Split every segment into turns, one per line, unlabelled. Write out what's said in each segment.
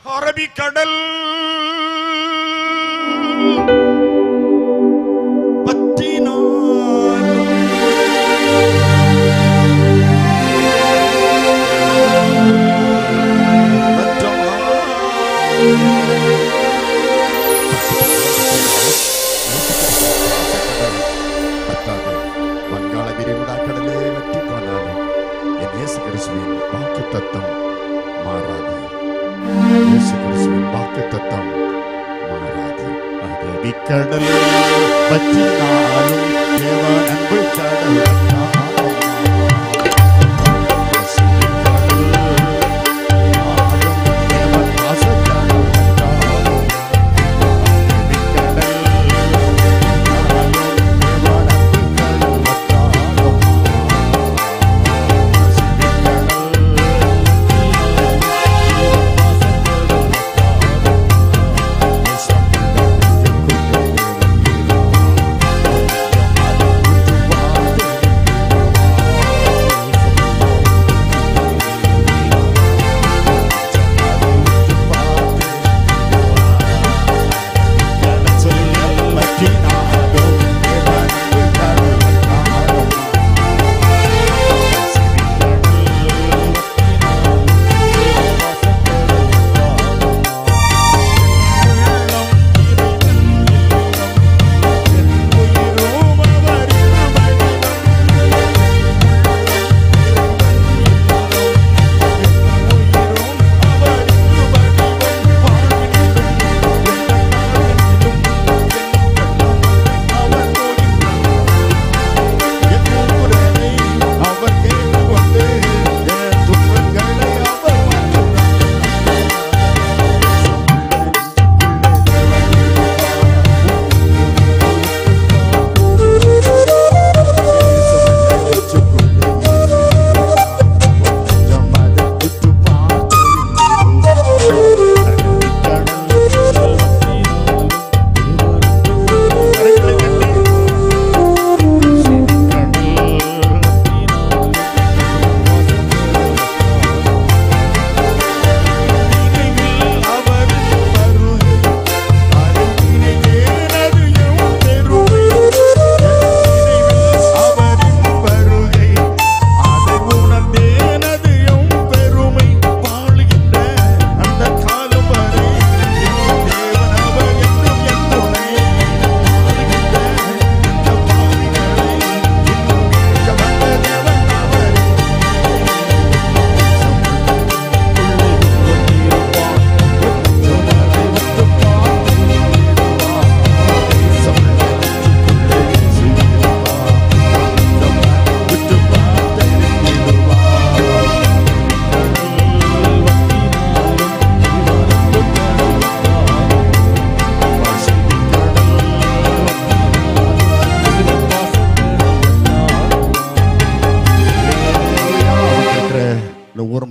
அரபிக்கடல் பற்றினார் வங்காள விரிகுடா கடலே வற்றி போனாலும் என் இயேசு கிறிஸ்துவின் வாக்குத்தத்தம் மாறாது. இயேசு கிறிஸ்துவின் வாக்குத்தத்தம் மாறாது. அரபிக்கடல் பற்றினாலும் தேவ அன்பு கடல்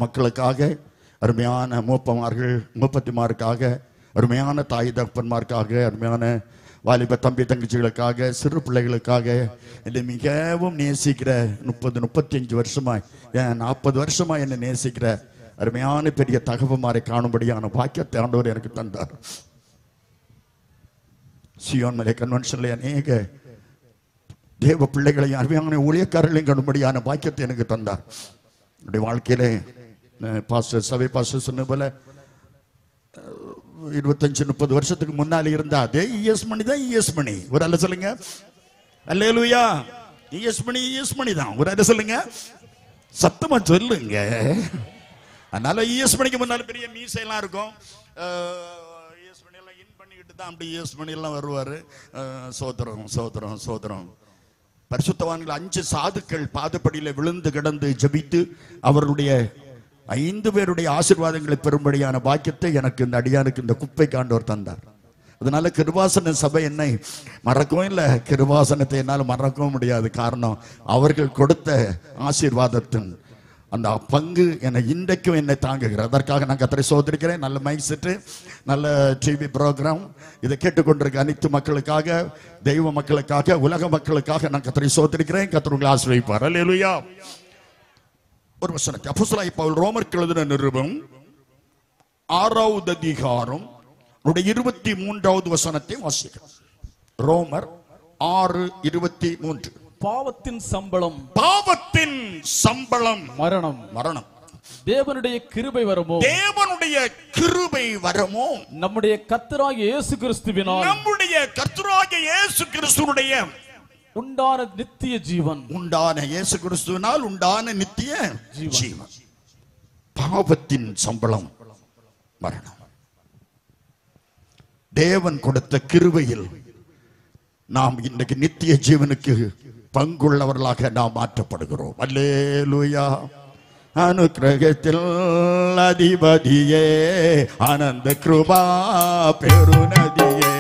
மக்களுக்காக, அருமையான மூப்பமார்கள் மூப்பத்திமாருக்காக, அருமையான தாய் தகப்பன்மாருக்காக, அருமையான வாலிப தம்பி தங்கச்சிகளுக்காக, சிறு பிள்ளைகளுக்காக, என்னை மிகவும் நேசிக்கிற 30-35 வருஷமாய் 40 வருஷமாய் என்னை நேசிக்கிற அருமையான பெரிய தகப்பன்மாரை காணும்படியான பாக்கியத்தை ஆண்டவர் எனக்கு தந்தார். சியோன் மலை கன்வென்ஷன்ல அநேக தேவ பிள்ளைகளையும் அருமையான ஊழியக்காரர்களையும் காணும்படியான பாக்கியத்தை எனக்கு தந்தார். என்னுடைய வாழ்க்கையிலே பாஸ்டர் சபை பாஸ்டர் சொன்ன போல 25-30 வருஷத்துக்கு முன்னாலே இருந்தா அதே இஎஸ் மணி தான் இஎஸ் மணி. ஒரு அல்ல சொல்லுங்க அல்லேலூயா. இஎஸ் மணி தான். ஒரு அல்ல சொல்லுங்க, சத்தமா சொல்லுங்க. அதனால இஎஸ் மணிக்கு முன்னால பெரிய மீசையெல்லாம் இருக்கும். இஎஸ் மணி எல்லாம் இன் பண்ணிக்கிட்டு தான் அப்படி இஎஸ் மணி எல்லாம் வருவாரு. சோதரம் சோதரம் சோதரம். பரிசுத்தவான்கள் 5 சாதுக்கள் பாதப்படியில விழுந்து கிடந்து ஜபித்து அவருடைய 5 பேருடைய ஆசீர்வாதங்களை பெறும்படியான பாக்கியத்தை எனக்கு இந்த அடியானுக்கு இந்த குப்பை காண்டவர் தந்தார். அதனால கிருபாசன சபை என்னை மறக்கவும் இல்லை, கிருபாசனத்தை என்னால் மறக்கவும் முடியாது. காரணம், அவர்கள் கொடுத்த ஆசீர்வாதத்தின் அந்த பங்கு என்னை இன்றைக்கும் என்னை தாங்குகிறது. அதற்காக நான் கர்த்தரை சோதரிக்கிறேன். நல்ல மைக் செட்டு, நல்ல டிவி ப்ரோக்ராம், இதை கேட்டுக்கொண்டிருக்க அனைத்து மக்களுக்காக, தெய்வ மக்களுக்காக, உலக மக்களுக்காக நான் கர்த்தரை சோதரிக்கிறேன். கர்த்தர் உங்களை ஆசீர்வதிப்பார். அல்லேலூயா. ஒரு வசனத்தை அப்போஸ்தலனாகிய பவுல் ரோமருக்கு எழுதின நிருபம் 6வது அதிகாரம் 23வது வசனத்தை வாசிக்கிறோம். ரோமர் 6:23.
பாவத்தின் சம்பளம் மரணம்.
மரணம்.
தேவனுடைய கிருபை வரமோ நம்முடைய கர்த்தராகிய இயேசு கிறிஸ்துவினுடைய உண்டான நித்திய ஜீவன்.
இயேசு கிறிஸ்துவினால் உண்டான நித்திய ஜீவன். பாவத்தின் சம்பளம் மரணம். தேவன் கொடுத்த கிருபையில் நாம் இன்னைக்கு நித்திய ஜீவனுக்கு பங்குள்ளவர்களாக நாம் மாற்றப்படுகிறோம். அல்லேலூயா. அனுக்கிரகத்தில் அதிபதியே, ஆனந்த கிருபா பெருநதியே,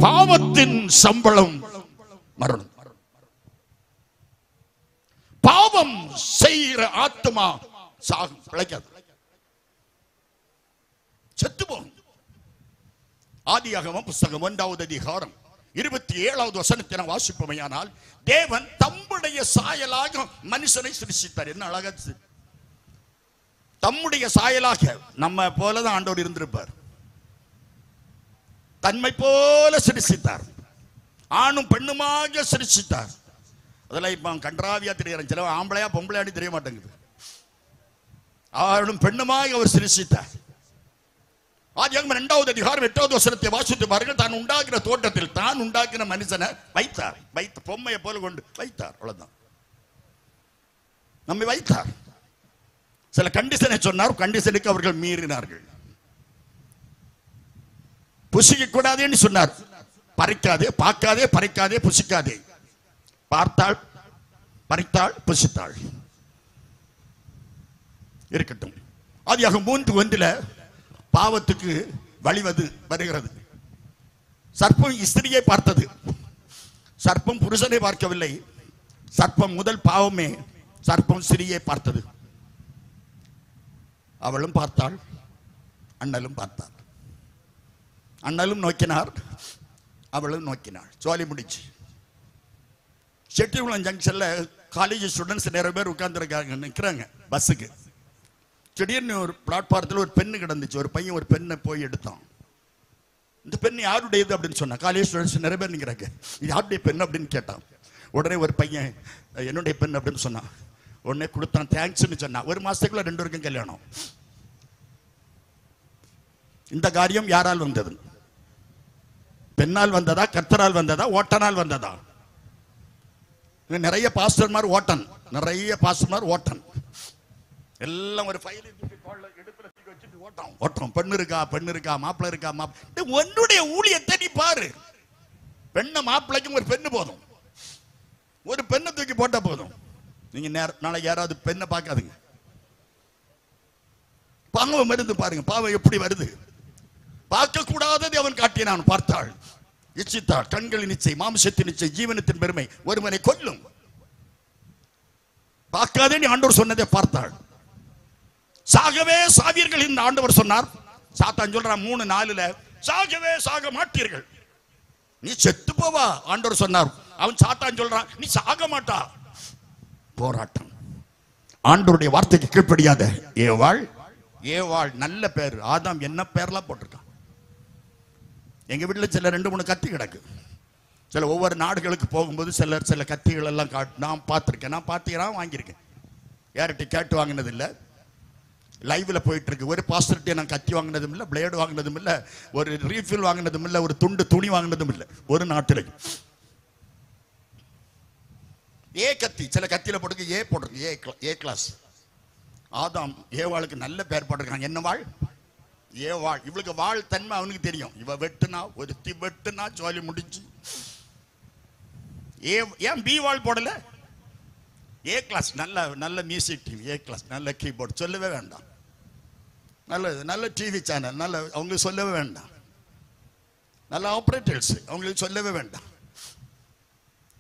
பாவத்தின் சம்பளம் மரணம். பாவம் செய்கிற ஆத்மா சாகும், பிழைக்காது, செத்து போகும். ஆதியாகமம் புஸ்தகம் 1வது அதிகாரம் 27வது வசனத்தை நாம் வாசிப்போமையானால், தேவன் தம்முடைய சாயலாக மனுஷனை சிருஷ்டித்தார். என்ன அழகா! தம்முடைய சாயலாக, நம்ம போலதான் ஆண்டவர் இருந்திருப்பார். தன்மை போல சிருஷ்டித்தார், ஆணும் பெண்ணுமாக சிருஷ்டித்தார். அதெல்லாம் இப்ப கன்றாவியா தெரியும், சில ஆம்பளையா பொம்பளையாடி தெரிய மாட்டேங்குது. ஆணும் பெண்ணுமாக அவர் சிருஷ்டித்தார். ஆதியாகமம் 2வது அதிகாரம் 8வது வசனத்தை வாசித்து பாருங்கள். தான் உண்டாகிற தோட்டத்தில் தான் உண்டாக்கின மனுஷனை வைத்தார். பொம்மையை போல கொண்டு வைத்தார். அவ்வளவுதான், நம்மை வைத்தார். சில கண்டிஷனை சொன்னார், கண்டிஷனுக்கு அவர்கள் மீறினார்கள். புசிக்க கூடாதுன்னு சொன்னார். பறிக்காதே, பார்க்காதே, பறிக்காதே, புசிக்காதே. பார்த்தாள், பறித்தாள், புசித்தாள். இருக்கட்டும். ஆதியாகமம் 3:1 பாவத்துக்கு வழிவது வருகிறது. சர்ப்பம் ஸ்திரியை பார்த்தது, சர்ப்பம் புருஷனை பார்க்கவில்லை. சர்ப்பம் முதல் பாவமே சர்ப்பம் ஸ்திரியை பார்த்தது. அவளும் பார்த்தாள், அண்ணலும் பார்த்தாள். அண்ணலும் நோக்கினார், அவளும் நோக்கினாள். ஜோலி முடிச்சு. செட்டிகுளம் ஜங்ஷன்ல காலேஜ் ஸ்டூடெண்ட்ஸ் நிறைய பேர் உட்கார்ந்துருக்காங்க, நிற்கிறாங்க பஸ்ஸுக்கு. திடீர்னு ஒரு பிளாட்பாரத்தில் ஒரு பெண்ணு கிடந்துச்சு. ஒரு பையன் ஒரு பெண்ணை போய் எடுத்தான். இந்த பெண் யாருடையது அப்படின்னு சொன்னா. காலேஜ் ஸ்டூடெண்ட்ஸ் நிறைய பேர் நிற்கிறாங்க. இது யாருடைய பெண் அப்படின்னு கேட்டான். உடனே ஒரு பையன் என்னுடைய பெண் அப்படின்னு சொன்னான். உடனே கொடுத்தான், தேங்க்ஸ்ன்னு சொன்னான். ஒரு மாசத்துக்குள்ள 2 பேருக்கும் கல்யாணம். இந்த காரியம் யாரால் வந்தது? பெண்ணால் வந்ததா, கர்த்தரால் வந்ததா, ஓட்டனால் வந்ததா? நிறைய பாஸ்டர்மார் ஓட்டன், நிறைய பாஸ்டர்மார் ஓட்டன். எல்லாம் ஒரு ஃபைல் எடுப்புல வச்சுட்டு ஓட்டம் ஓட்டம். பெண்ணு இருக்கா, பெண்ணு இருக்கா, மாப்பிள்ளை இருக்கா, மாப்பிள்ளை. உன்னுடைய ஊழியத்தை நீ பாரு. பெண்ணை மாப்பிள்ளைக்கும் ஒரு பெண்ணு போதும். ஒரு பெண்ணை தூக்கி போட்டா போதும். நீங்க நாளைக்கு யாராவது பெண்ணை பார்க்காதுங்க. பாவம் வருது பாருங்க. பாவம் எப்படி வருது? பார்க்க கூடாததை அவன் காட்டினான், பார்த்தாள், இச்சித்தாள். கண்களின் இச்சை, மாம்சத்தின் இச்சை, ஜீவனத்தின் பெருமை ஒருவனை கொல்லும். பார்க்காதே நீ ஆண்டவர் சொன்னதை பார்த்தாள். சாகவே சாவீர்கள் இந்த ஆண்டவர் சொன்னார். சாத்தான் சொல்றான் 3:4 சாகவே சாக மாட்டீர்கள், நீ செத்து போவா ஆண்டவர் சொன்னார். அவன் சாத்தான் சொல்றான் நீ சாக மாட்டா. போராட்டம். ஆண்டவருடைய வார்த்தைக்கு கீழ்ப்படியாத ஏவாள். ஏவாள் நல்ல பேர். ஆதாம் என்ன பேர்லாம் போட்டிருக்கான். எங்க வீட்டில் சில 2-3 கத்தி கிடக்கு. சில ஒவ்வொரு நாடுகளுக்கு போகும்போது சில கத்திகள் எல்லாம் நான் பார்த்துருக்கேன். நான் பார்த்துக்கிறேன், வாங்கியிருக்கேன். யார்கிட்ட கேட்டு வாங்கினது இல்லை. லைவ்ல போயிட்டு இருக்கு. ஒரு பாஸ்டர்கிட்ட நான் கத்தி வாங்கினதும் இல்லை, பிளேடு வாங்கினதும் இல்லை, ஒரு ரீஃபில் வாங்கினதும் இல்லை, ஒரு துண்டு துணி வாங்கினதும் இல்லை. ஒரு நாட்டில் ஏ கத்தி, சில கத்தியில போட்டு ஏ போட்டிருக்கு, ஏ கிளாஸ். ஆதாம் ஏவாளுக்கு நல்ல பேர் போட்டிருக்காங்க. என்ன வாழ்? ஏவாள். இவளுக்கு வாழ் தன்மை அவனுக்கு தெரியும். இவ வெட்டுனா, ஒருத்தி வெட்டுனா ஜோலி முடிஞ்சு. ஏன் பி வாழ் போடல? A class. நல்ல மியூசிக் டீம், ஏ கிளாஸ், நல்ல கீபோர்டு, சொல்லவே வேண்டாம். நல்ல டிவி சேனல், நல்ல அவங்களுக்கு சொல்லவே வேண்டாம். நல்ல ஆபரேட்டர்ஸ், அவங்களுக்கு சொல்லவே வேண்டாம்.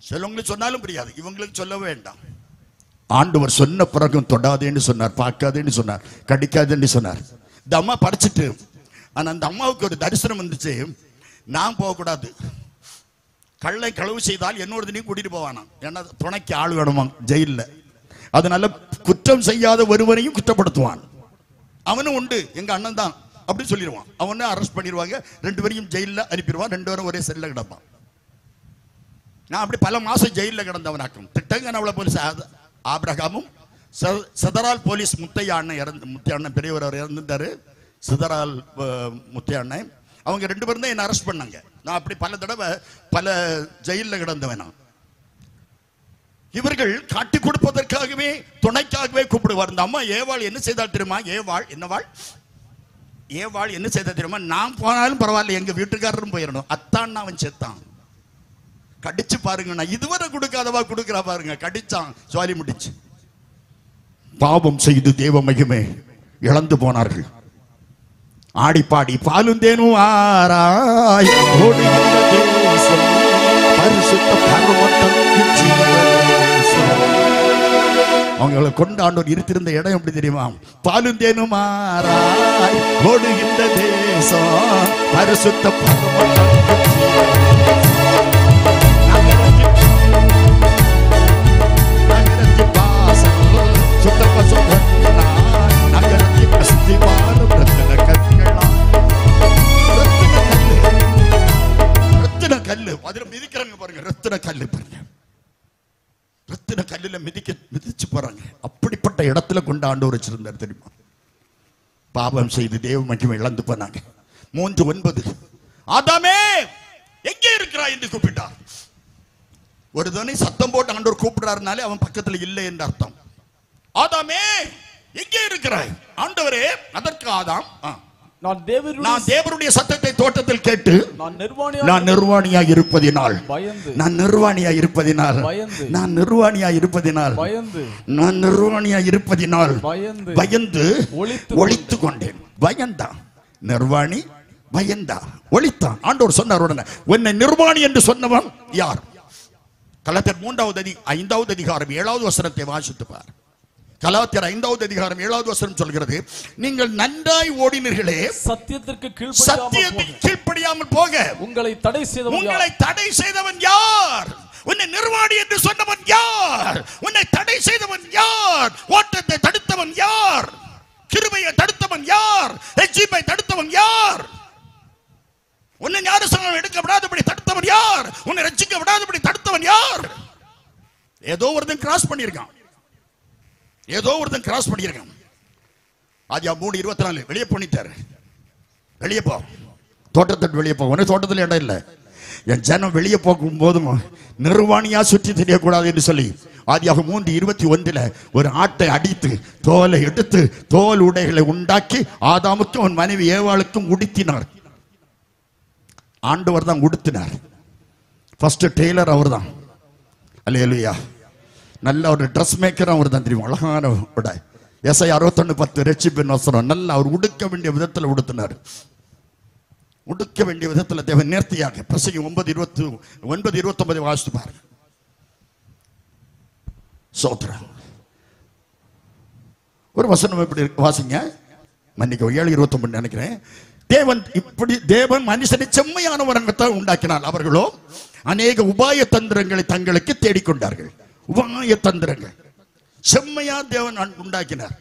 சிலவங்களுக்கு சொன்னாலும் புரியாது, இவங்களுக்கு சொல்லவே வேண்டாம். ஆண்டவர் சொன்ன பிறகும் தொடாதேன்னு சொன்னார், பார்க்காதேன்னு சொன்னார், கடிக்காதேன்னு சொன்னார். இந்த அம்மா படிச்சுட்டு, ஆனா அந்த அம்மாவுக்கு ஒரு தரிசனம் வந்துச்சு. நான் போகக்கூடாது, கள்ளை களவு செய்தால் என்னோடதையும் கூட்டிட்டு போவானா. ஏன்னா துணைக்கு ஆள் வேணுமா ஜெயில. அதனால குற்றம் செய்யாத ஒருவரையும் குற்றப்படுத்துவான். அவனும் உண்டு, எங்க அண்ணன் தான் அப்படி சொல்லிடுவான். அவனை அரெஸ்ட் பண்ணிடுவாங்க, 2 பேரையும் ஜெயில அனுப்பிடுவான். 2 பேரும் ஒரே செல்ல கிடப்பான். நான் அப்படி பல மாசம் ஜெயில கிடந்தவனாக்கும். திட்டங்கனவளை போலீஸ் ஆபிரகாமும் சிதறால் போலீஸ் முத்தையா அண்ணன் பெரியவர் அவர் இறந்துட்டாரு. சிதறால் முத்தையா அண்ணன், அவங்க 2 பேரும் தான் என்ன அரெஸ்ட் பண்ணாங்க. நான் அப்படி பல தடவை பல ஜெயில கிடந்தவன். இவர்கள் காட்டி கொடுப்பதற்காகவே, துணைக்காகவே கூப்பிடுவார். இந்த அம்மா ஏவாள் என்ன செய்தால் தெரியுமா? ஏவாள் என்ன செய்தா தெரியுமா? நான் போனாலும் பரவாயில்ல, எங்க வீட்டுக்காரரும் போயிடணும். அத்தான் அவன் செத்தான். கடிச்சு பாருங்க, நான் இதுவரை கொடுக்காதவா கொடுக்கிறா பாருங்க. கடிச்சான், ஜாலி முடிச்சு. பாவம் செய்து தேவ மகிமை இழந்து போனார்கள். ஆடி பாடி பாலும் தேனும் ஆராய் அவங்களை கொண்டாண்டோர் இருத்திருந்த இடம் எப்படி தெரியுமா? பாலும் தேனும் ஆராய் ஓடுகின்ற தேசம் பரிசுத்த மிதிக்கிறாங்க பாருங்க. ரத்தின கல்லு பாருங்க, ரத்தின கல்லுல மிதிச்சு போறாங்க. அப்படிப்பட்ட இடத்துல கொண்டு ஆண்டவர் வச்சிருந்தார் தெரியுமா? பாவம் செய்து தேவ மகிமை இழந்து போனாங்க. 3:9 ஆதாமே எங்கே இருக்கிறாய் என்று கூப்பிட்டார். ஒரு தனி சத்தம் போட்டு ஆண்டவர் கூப்பிடுறாருனாலே அவன் பக்கத்துல இல்லை என்று அர்த்தம். ஆதாமே எங்கே இருக்கிறாய்? ஆண்டவரே, அதற்கு ஆதாம், நான் தேவருடைய சத்தத்தை தோட்டத்தில் கேட்டு நான் நிர்வாணியாய் இருப்பதினால் பயந்து ஒளித்து கொண்டேன். பயந்தான் நிர்வாணி, பயந்தா ஒளித்தான். ஆண்டவர் சொன்னார் உடனே, உன்னை நிர்வாணி என்று சொன்னவன் யார்? கலாத்தியர் 5வது அதிகாரம் 7வது வசனத்தை வாசித்து பார். கலாத்தியர் 5வது அதிகாரம் 7வது வசனம் சொல்கிறது, நீங்கள் நன்றாய் ஓடினீர்களே, சத்தியத்திற்கு கீழ்ப்படியாமல் போக உங்களை தடை செய்தவன் யார்? உன்னை நிர்வாணி என்று சொன்னவன் யார்? உன்னை தடை செய்தவன் யார்? ஓட்டத்தை தடுத்தவன் யார்? கிருபையை தடுத்தவன் யார்? ரட்சிப்பை தடுத்தவன் யார்? உன்னை ஞானஸ்நானம் எடுக்க விடாதபடி தடுத்தவன் யார்? உன்னை ரட்சிக்க விடாதபடி தடுத்தவன் யார்? ஏதோ ஒருத்தன் கிராஸ் பண்ணியிருக்கான். ஆதியா 3:24 வெளியே பண்ணிட்டாரு. வெளியே போ, தோட்டத்தை வெளியே போ. உனக்கு தோட்டத்தில் இடம் இல்லை. என் ஜனம் வெளியே போகும் போதும் நிர்வாணியா சுற்றி தெரியக்கூடாது என்று சொல்லி ஆதியாக 3:21 ஒரு ஆட்டை அடித்து தோலை எடுத்து தோல் உடைகளை உண்டாக்கி ஆதாமுக்கும் அவன் மனைவி ஏவாளுக்கும் உடுத்தினார். ஆண்டவர் தான் உடுத்தினார். ஃபர்ஸ்ட் டெய்லர் அவர் தான். அல்லேலூயா. நல்ல ஒரு ட்ரெஸ் மேக்கர் அவர் தான். தெரியும், அழகான உடை. எஸ்ஐயா 61:10 ரட்சிப்பின் வசனம். நல்லா அவர் உடுக்க வேண்டிய விதத்தில் உடுத்தினார். உடுக்க வேண்டிய விதத்தில் தேவன் நேர்த்தியாக. பிரசங்கி 9:29 வாசித்து பாருங்க. சோத்ரம் ஒரு வசனம் எப்படி வாசிங்க. மன்னிக்க 7:29 நினைக்கிறேன். தேவன் மனுஷனை செம்மையானவரங்கத்தான் உண்டாக்கினார். அவர்களோ அநேக உபாய தந்திரங்களை தங்களுக்கு தேடிக்கொண்டார்கள். உபாய தந்திரங்கள். செம்மையா தேவன் உண்டாக்கினார்.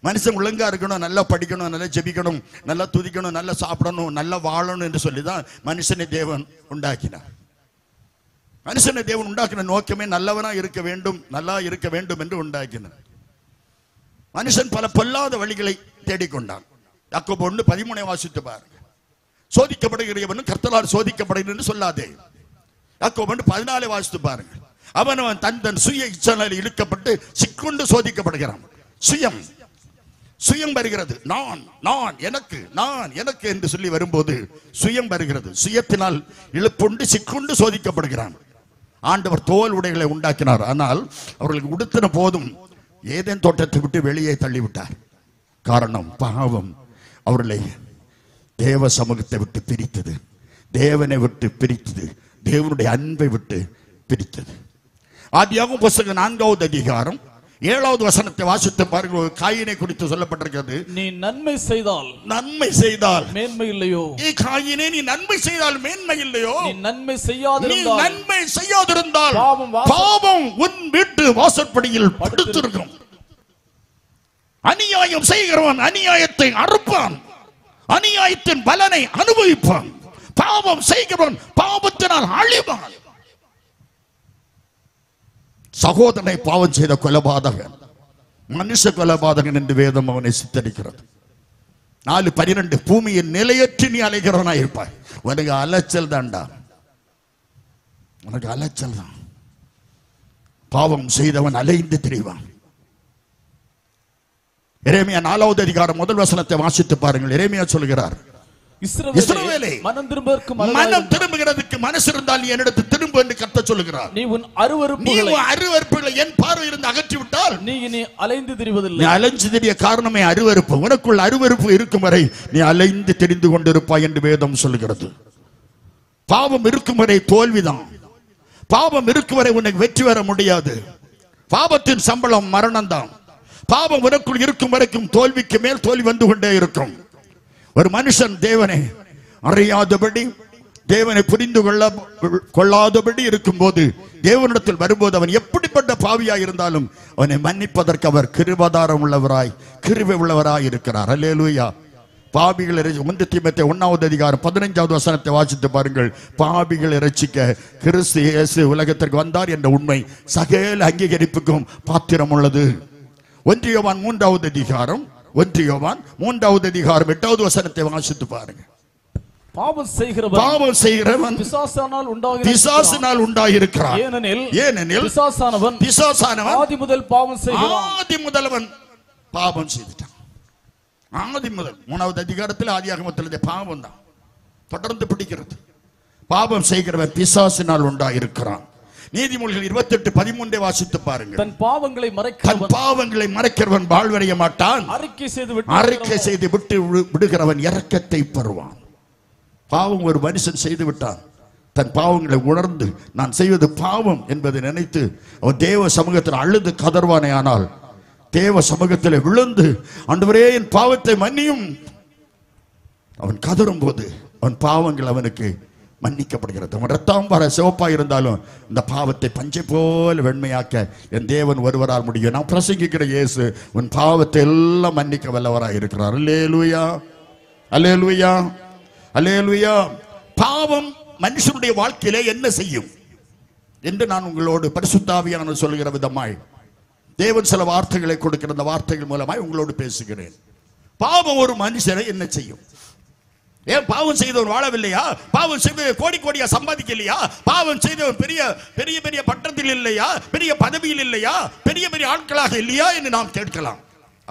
மனுஷன் ஒழுங்கா இருக்கணும், நல்லா படிக்கணும், நல்லா ஜெபிக்கணும், நல்லா துதிக்கணும், நல்லா சாப்பிடணும், நல்லா வாழணும் என்று சொல்லிதான் மனுஷனை தேவன் உண்டாக்கினார். மனுஷனை தேவன் உண்டாக்கின நோக்கமே நல்லவனா இருக்க வேண்டும், நல்லா இருக்க வேண்டும் என்று உண்டாக்கினார். மனுஷன் பல பொல்லாத வழிகளை தேடிக்கொண்டான். யாக்கோபு 1:13 வாசித்து பாருங்க. சோதிக்கப்படுகிறவனும் கர்த்தரால் சோதிக்கப்படுகிறேன் என்று சொல்லாதே. யாக்கோபு 14 வாசித்து பாருங்க. அவன் தன் சுய இச்சையால் இழுக்கப்பட்டு சிக்குண்டு சோதிக்கப்படுகிறான். சுயம் வருகிறது. நான் எனக்கு என்று சொல்லி வரும்போது சுயம் வருகிறது. சுயத்தினால் இழுப்புண்டு சிக்குண்டு சோதிக்கப்படுகிறான். ஆண்டவர் தோல் உடைகளை உண்டாக்கினார். ஆனால் அவர்களுக்கு உடுத்தின போதும் ஏதேன் தோட்டத்தை விட்டு வெளியே தள்ளிவிட்டார். காரணம், பாவம் அவர்களை தேவ சமூகத்தை விட்டு பிரித்தது, தேவனை விட்டு பிரித்தது, தேவனுடைய அன்பை விட்டு பிரித்தது. ஆதியாகமம் புத்தகம் 4வது அதிகாரம் 7வது வசனத்தை வாசித்து பாருங்கள். காயினை குறித்து சொல்லப்பட்டிருக்கிறது.
நீ நன்மை செய்தால் மேன்மை இல்லையோ?
காயினே, நீ நன்மை செய்தால் மேன்மை இல்லையோ?
நீ நன்மை செய்யாதிருந்தால்
பாவம் உன் வீட்டு வாசற்படியில் படுத்திருக்கும். அநியாயம் செய்கிறவன் அநியாயத்தை அறுப்பான், அநியாயத்தின் பலனை அனுபவிப்பான். பாவம் செய்கிறவன் பாவத்தினால் அழிவான். சகோதரனை பாவம் செய்த கொலைபாதகன், மனுஷ கொலைபாதகன் என்று வேதம் அவனை சித்தரிக்கிறது. 4:12 பூமியின் நிலையற்று நீ அலைகிறவனா இருப்பாய். உனக்கு அலைச்சல் தான்டா, உனக்கு அலைச்சல் தான். பாவம் செய்தவன் அலைந்து திரிவான். எரேமியா 4வது அதிகாரம் 1 வசனத்தை வாசித்து பாருங்கள். எரேமியா சொல்கிறார், இஸ்ரவேலே, மனம் திரும்புகிறதுக்கு மனசு இருந்தால் நீ என்னிடத்தில் திரும்பு என்று கர்த்தர் சொல்கிறார்.
நீ உன் அருவருப்புகளை
என் பார்வை இருந்து அகற்றி விட்டால்
நீ அலைந்து திரிவதில்லை.
நீ அலைந்து திரிய காரணமே அருவருப்பு. உனக்குள் அருவருப்பு இருக்கும் வரை நீ அலைந்து திரிந்து கொண்டிருப்பாய் என்று வேதம் சொல்கிறது. பாவம் இருக்கும் வரை தோல்விதான். பாவம் இருக்கும் வரை உனக்கு வெற்றி பெற முடியாது. பாவத்தின் சம்பளம் மரணம் தான். பாவம் உனக்குள் இருக்கும் வரைக்கும் தோல்விக்கு மேல் தோல்வி வந்து கொண்டே இருக்கும். ஒரு மனுஷன் தேவனை அறியாதபடி, தேவனை புரிந்து கொள்ளாதபடி இருக்கும் போது, தேவனிடத்தில் வரும்போது அவன் எப்படிப்பட்ட பாவியாய் இருந்தாலும் அவனை மன்னிப்பதற்கு அவர் கிருபாதாரம் உள்ளவராய், கிருபை உள்ளவராய் இருக்கிறார். அல்லேலூயா. பாவிகளை 1 தீமோத்தேயு 1வது அதிகாரம் 15வது வசனத்தை வாசித்து பாருங்கள். பாவிகளை ரட்சிக்க கிறிஸ்து இயேசு உலகத்திற்கு வந்தார் என்ற உண்மை சகல அங்கீகரிப்புக்கும் பாத்திரம் உள்ளது. 1 யோவான் 3வது அதிகாரம் 8வது வசனத்தை வாசித்து பாருங்க.
பாவம் செய்கிறவன்
பிசாசினால் உண்டாயிருக்கிறான்.
ஏனெனில் பிசாசானவன் ஆதி முதல் பாவம் செய்கிறான்.
ஆதி முதல் அவன் பாவம் செய்துட்டான். ஆதி முதல் 3வது அதிகாரத்தில் ஆதியாகமத்தில் பாவம் தான் தொடர்ந்து பிடிக்கிறது. பாவம் செய்கிறவன் பிசாசினால் உண்டாயிருக்கிறான். நீதிமொழிகள் 28:13 வாசித்து பாருங்கள்.
தன் பாவங்களை
மறைக்கிறவன் வாழ்வடைய மாட்டான். அறிக்கை செய்து விட்டு விடுகிறவன் இரக்கத்தை பெறுவான். பாவம் ஒரு மனுஷன் செய்து விட்டான், தன் பாவங்களை உணர்ந்து நான் செய்வது பாவம் என்பதை நினைத்து அவன் தேவ சமூகத்தில் அழுது கதர்வானே. ஆனால் தேவ சமூகத்தில் விழுந்து ஆண்டவரே என் பாவத்தை மன்னியும் அவன் கதரும் போது அவன் பாவங்கள் அவனுக்கு மன்னிக்கப்படுகிறது. உன் ரத்தம் வர சிவப்பா இருந்தாலும் இந்த பாவத்தை பஞ்சை போல வெண்மையாக்க என் தேவன் ஒருவரால் முடியும். நான் பிரசங்கிக்கிற இயேசு உன் பாவத்தை எல்லாம் மன்னிக்க வல்லவராக இருக்கிறார். அல்லேலூயா, அல்லேலூயா, அல்லேலூயா. பாவம் மனுஷனுடைய வாழ்க்கையிலே என்ன செய்யும் என்று நான் உங்களோடு பரிசுத்த ஆவியானவர் சொல்கிற விதமாய் தேவன் சில வார்த்தைகளை கொடுக்கிற அந்த வார்த்தைகள் மூலமாய் உங்களோடு பேசுகிறேன். பாவம் ஒரு மனுஷனை என்ன செய்யும்? ஏன் பாவம் செய்தவன் வாழவில்லையா? பாவம் செய்து கோடி கோடியா சம்பாதிக்கலையா? பாவம் செய்தவன் பெரிய பெரிய பெரிய பட்டத்தில் இல்லையா? பெரிய பதவியில் இல்லையா? பெரிய பெரிய ஆட்களாக இல்லையா என்று நாம் கேட்கலாம்.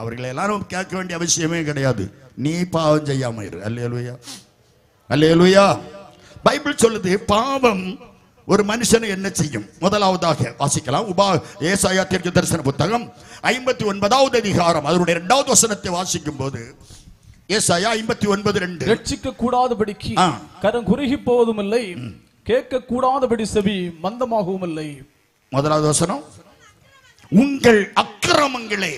அவர்களை எல்லாரும் கேட்க வேண்டிய அவசியமே கிடையாது. நீ பாவம் செய்யாம இரு. அல்லேலூயா, அல்லேலூயா. பைபிள் சொல்லுது பாவம் ஒரு மனுஷனை என்ன செய்யும். முதலாவதாக வாசிக்கலாம். ஏசாயா தீர்க்கதரிசன புத்தகம் 59வது அதிகாரம் அதனுடைய 2வது வசனத்தை வாசிக்கும் போது ஏசாயா 59:2
ரட்சிக்க கூடாதபடிக்கு கரம் குறுகி போவதும் இல்லை, கேட்க கூடாதபடி செவி மந்தமாகவும் இல்லை.
முதலாவது வசனம், உங்கள் அக்கிரமங்களே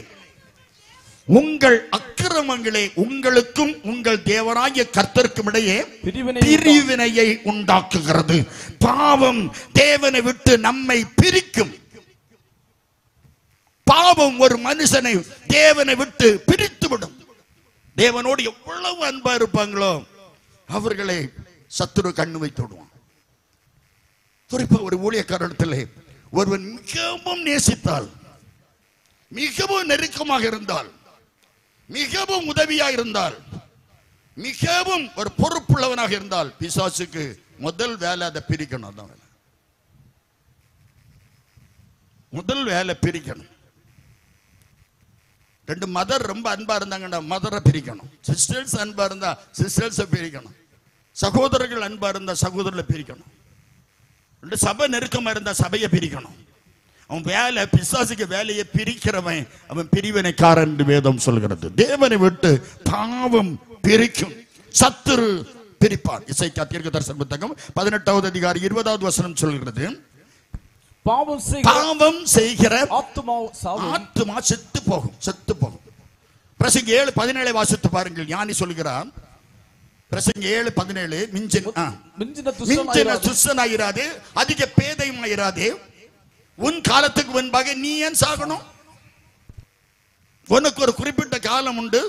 உங்களுக்கும் உங்கள் தேவனாகிய கர்த்தருக்கும் இடையே பிரிவினையை உண்டாக்குகிறது. பாவம் தேவனை விட்டு நம்மை பிரிக்கும். பாவம் ஒரு மனுஷனை தேவனை விட்டு பிரித்து விடும். தேவனோடு எவ்வளவு அன்பா இருப்பாங்களோ அவர்களை சத்துரு கண்ணு வைத்து விடுவான். குறிப்பா ஒரு ஊழியக்காரத்திலே ஒருவன் மிகவும் நேசித்தால், மிகவும் நெருக்கமாக இருந்தால், மிகவும் உதவியாக இருந்தால், மிகவும் ஒரு பொறுப்புள்ளவனாக இருந்தால், பிசாசுக்கு முதல் வேலை அதை பிரிக்கணும். முதல் வேலை பிரிக்கணும். ரெண்டு மதர் ரொம்ப அன்பா இருந்தாங்கன்னா மதரை பிரிக்கணும். சிஸ்டர்ஸ் அன்பா இருந்தா சிஸ்டர்ஸை பிரிக்கணும். சகோதரர்கள் அன்பா இருந்தா சகோதரர்களை பிரிக்கணும். ரெண்டு சபை நெருக்கமா இருந்தா சபையை பிரிக்கணும். அவன் வேலை, பிசாசுக்கு வேலையை பிரிக்கிறவன் அவன் பிரிவினைக்காரன் என்று வேதம் சொல்கிறது. தேவனை விட்டு பாவம் பிரிக்கும், சத்துரு பிரிப்பான். இசைக்கா தீர்க்கதரிசன புத்தகம் 18வது அதிகாரம் 20வது வசனம் சொல்கிறது, பாவம் செய்கிற ஆத்துமா செத்து போகும், செத்து போகும். பிரசங்கி 7:17 வாசித்து பாருங்கள். ஞானி சொல்கிறான், பிரசங்கி 7:17, மிஞ்சின துஷ்டனாயிராதே, அதிக பேதையுமாயிராதே, உன் காலத்துக்கு முன்பாக நீ ஏன் சாகணும்? உனக்கு ஒரு குறிப்பிட்ட காலம் உண்டு.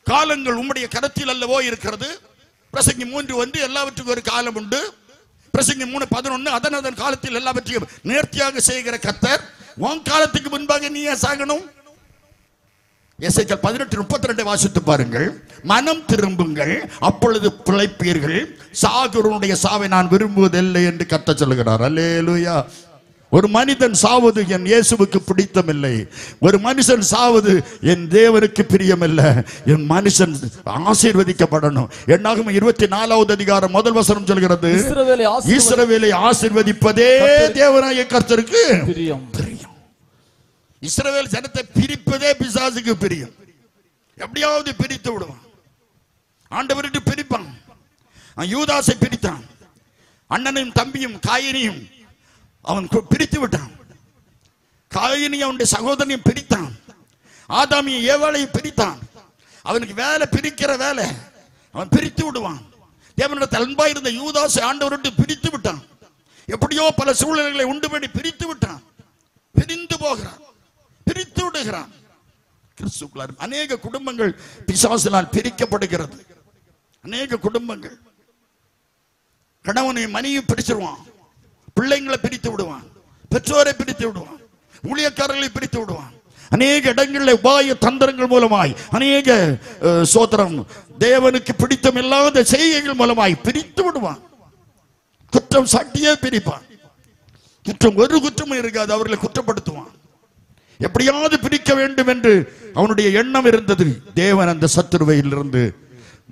காலங்கள் உம்முடைய கரத்தில் அல்லவோ இருக்கிறது. பிரசங்கி 3:1, எல்லாவற்றுக்கும் ஒரு காலம் உண்டு. பிரசங்கி 3:11, அதன் காலத்தில் எல்லாவற்றையும் நேர்த்தியாக செய்கிற கர்த்தர், உன் காலத்துக்கு முன்பாக நீ ஏன் சாகணும்? எசேக்கியேல் 18:32 வாசித்து பாருங்கள். மனம் திரும்புங்கள், அப்பொழுது பிழைப்பீர்கள், சாகுருடைய சாவை நான் விரும்புவதில்லை என்று கர்த்தர் சொல்கிறார். அல்லேலூயா. ஒரு மனிதன் சாவது என் இயேசுவுக்கு பிடித்தமில்லை. ஒரு மனுஷன் சாவது என் தேவனுக்கு பிரியமில்லை. என் மனுஷன் ஆசீர்வதிக்கப்படணும். என்னாகும் 24வது அதிகாரம் முதல் வசனம் சொல்கிறது, இஸ்ரவேலை ஆசீர்வதிப்பதே தேவனாகிய கர்த்தருக்கு பிரியம். இஸ்ரவேல் ஜனத்தை பிரிப்பதே பிசாசுக்கு பிரியம். எப்படியாவது பிரித்து விடுவான். ஆண்டவருக்கு பிரிப்பான். யூதாசை பிரித்தான். அண்ணனையும் தம்பியும் காயினியும் அவன் பிரித்து விட்டான். காயினியும் அவனுடைய சகோதரனையும் பிரித்தான். ஆதாமியும் ஏவாளையும் பிரித்தான். அவனுக்கு வேலை, பிரிக்கிற வேலை. அவன் பிரித்து விடுவான். தேவனிடத்தில் அன்பா இருந்த யூதாசை ஆண்டவருக்கு பிரித்து விட்டான். எப்படியோ பல சூழ்நிலைகளை உண்டு பண்ணி பிரித்து விட்டான். பிரிந்து போகிறான், பிரித்து விடுகிறான். கிறிஸ்துக்குள்ளார் அநேக குடும்பங்கள் பிசாசினால் பிரிக்கப்படுகிறது. அநேக குடும்பங்கள் கணவனை மனைவி பிடிச்சிருவான், பிள்ளைங்களை பிரித்து விடுவான், பெற்றோரை பிரித்து விடுவான், ஊழியக்காரர்களை பிரித்து விடுவான். அநேக இடங்களில் உபாய தந்திரங்கள் மூலமாய், அநேக சோத்திரம் தேவனுக்கு பிடித்தம் இல்லாத செய்கைகள் மூலமாய் பிரித்து விடுவான். குற்றம் சாட்டியே பிரிப்பான். குற்றம் ஒரு குற்றமும் இருக்காது, அவர்களை குற்றப்படுத்துவான். எப்படியாவது பிரிக்க வேண்டும் என்று அவனுடைய எண்ணம் இருந்தது. தேவன் அந்த சத்துருவையிலிருந்து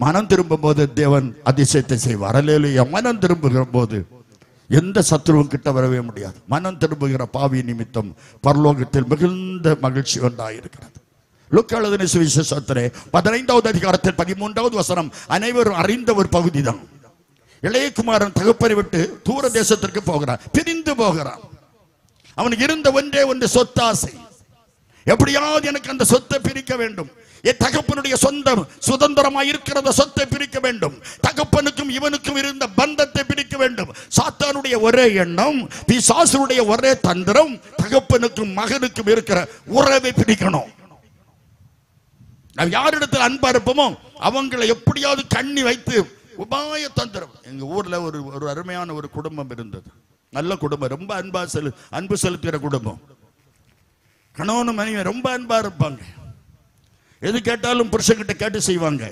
மனம் திரும்பும் போது தேவன் அதிசயத்தை செய்வார். அல்லேலூயா. மனம் திரும்புகிற போது எந்த சத்துருவும் கிட்ட வரவே முடியாது. மனம் திரும்புகிற பாவி நிமித்தம் பரலோகத்தில் மிகுந்த மகிழ்ச்சி ஒன்றாயிருக்கிறது. லூக்கா எழுதின சுவிசேஷத்திலே 15வது அதிகாரத்தில் 13வது வசனம் அனைவரும் அறிந்த ஒரு பகுதி தான். இளையகுமாரன் தகப்பனை விட்டு தூர தேசத்திற்கு போகிறான், பிரிந்து போகிறான். அவனுக்கு இருந்த ஒன்றே ஒன்று சொத்தாசை. எப்படியாவது எனக்கு அந்த சொத்தை பிரிக்க வேண்டும். என் தகப்பனுடைய சொந்தம் சுதந்திரமாய் இருக்கிற சொத்தை பிரிக்க வேண்டும். தகப்பனுக்கும் இவனுக்கும் இருந்த பந்தத்தை பிரிக்க வேண்டும். சாத்தானுடைய ஒரே எண்ணம், பிசாசுடைய ஒரே தந்திரம், தகப்பனுக்கும் மகனுக்கும் இருக்கிற உறவை பிரிக்கணும். நாம் யாரிடத்தில் அன்பா இருப்போமோ அவங்களை எப்படியாவது கண்ணி வைத்து உபாய தந்திரம். எங்க ஊர்ல ஒரு அருமையான ஒரு குடும்பம் இருந்தது. நல்ல குடும்பம், ரொம்ப அன்பு செலுத்துகிற குடும்பம். கணவனும் மனைவி ரொம்ப அன்பா இருப்பாங்க. எது கேட்டாலும் புருஷன்கிட்ட கேட்டு செய்வாங்க.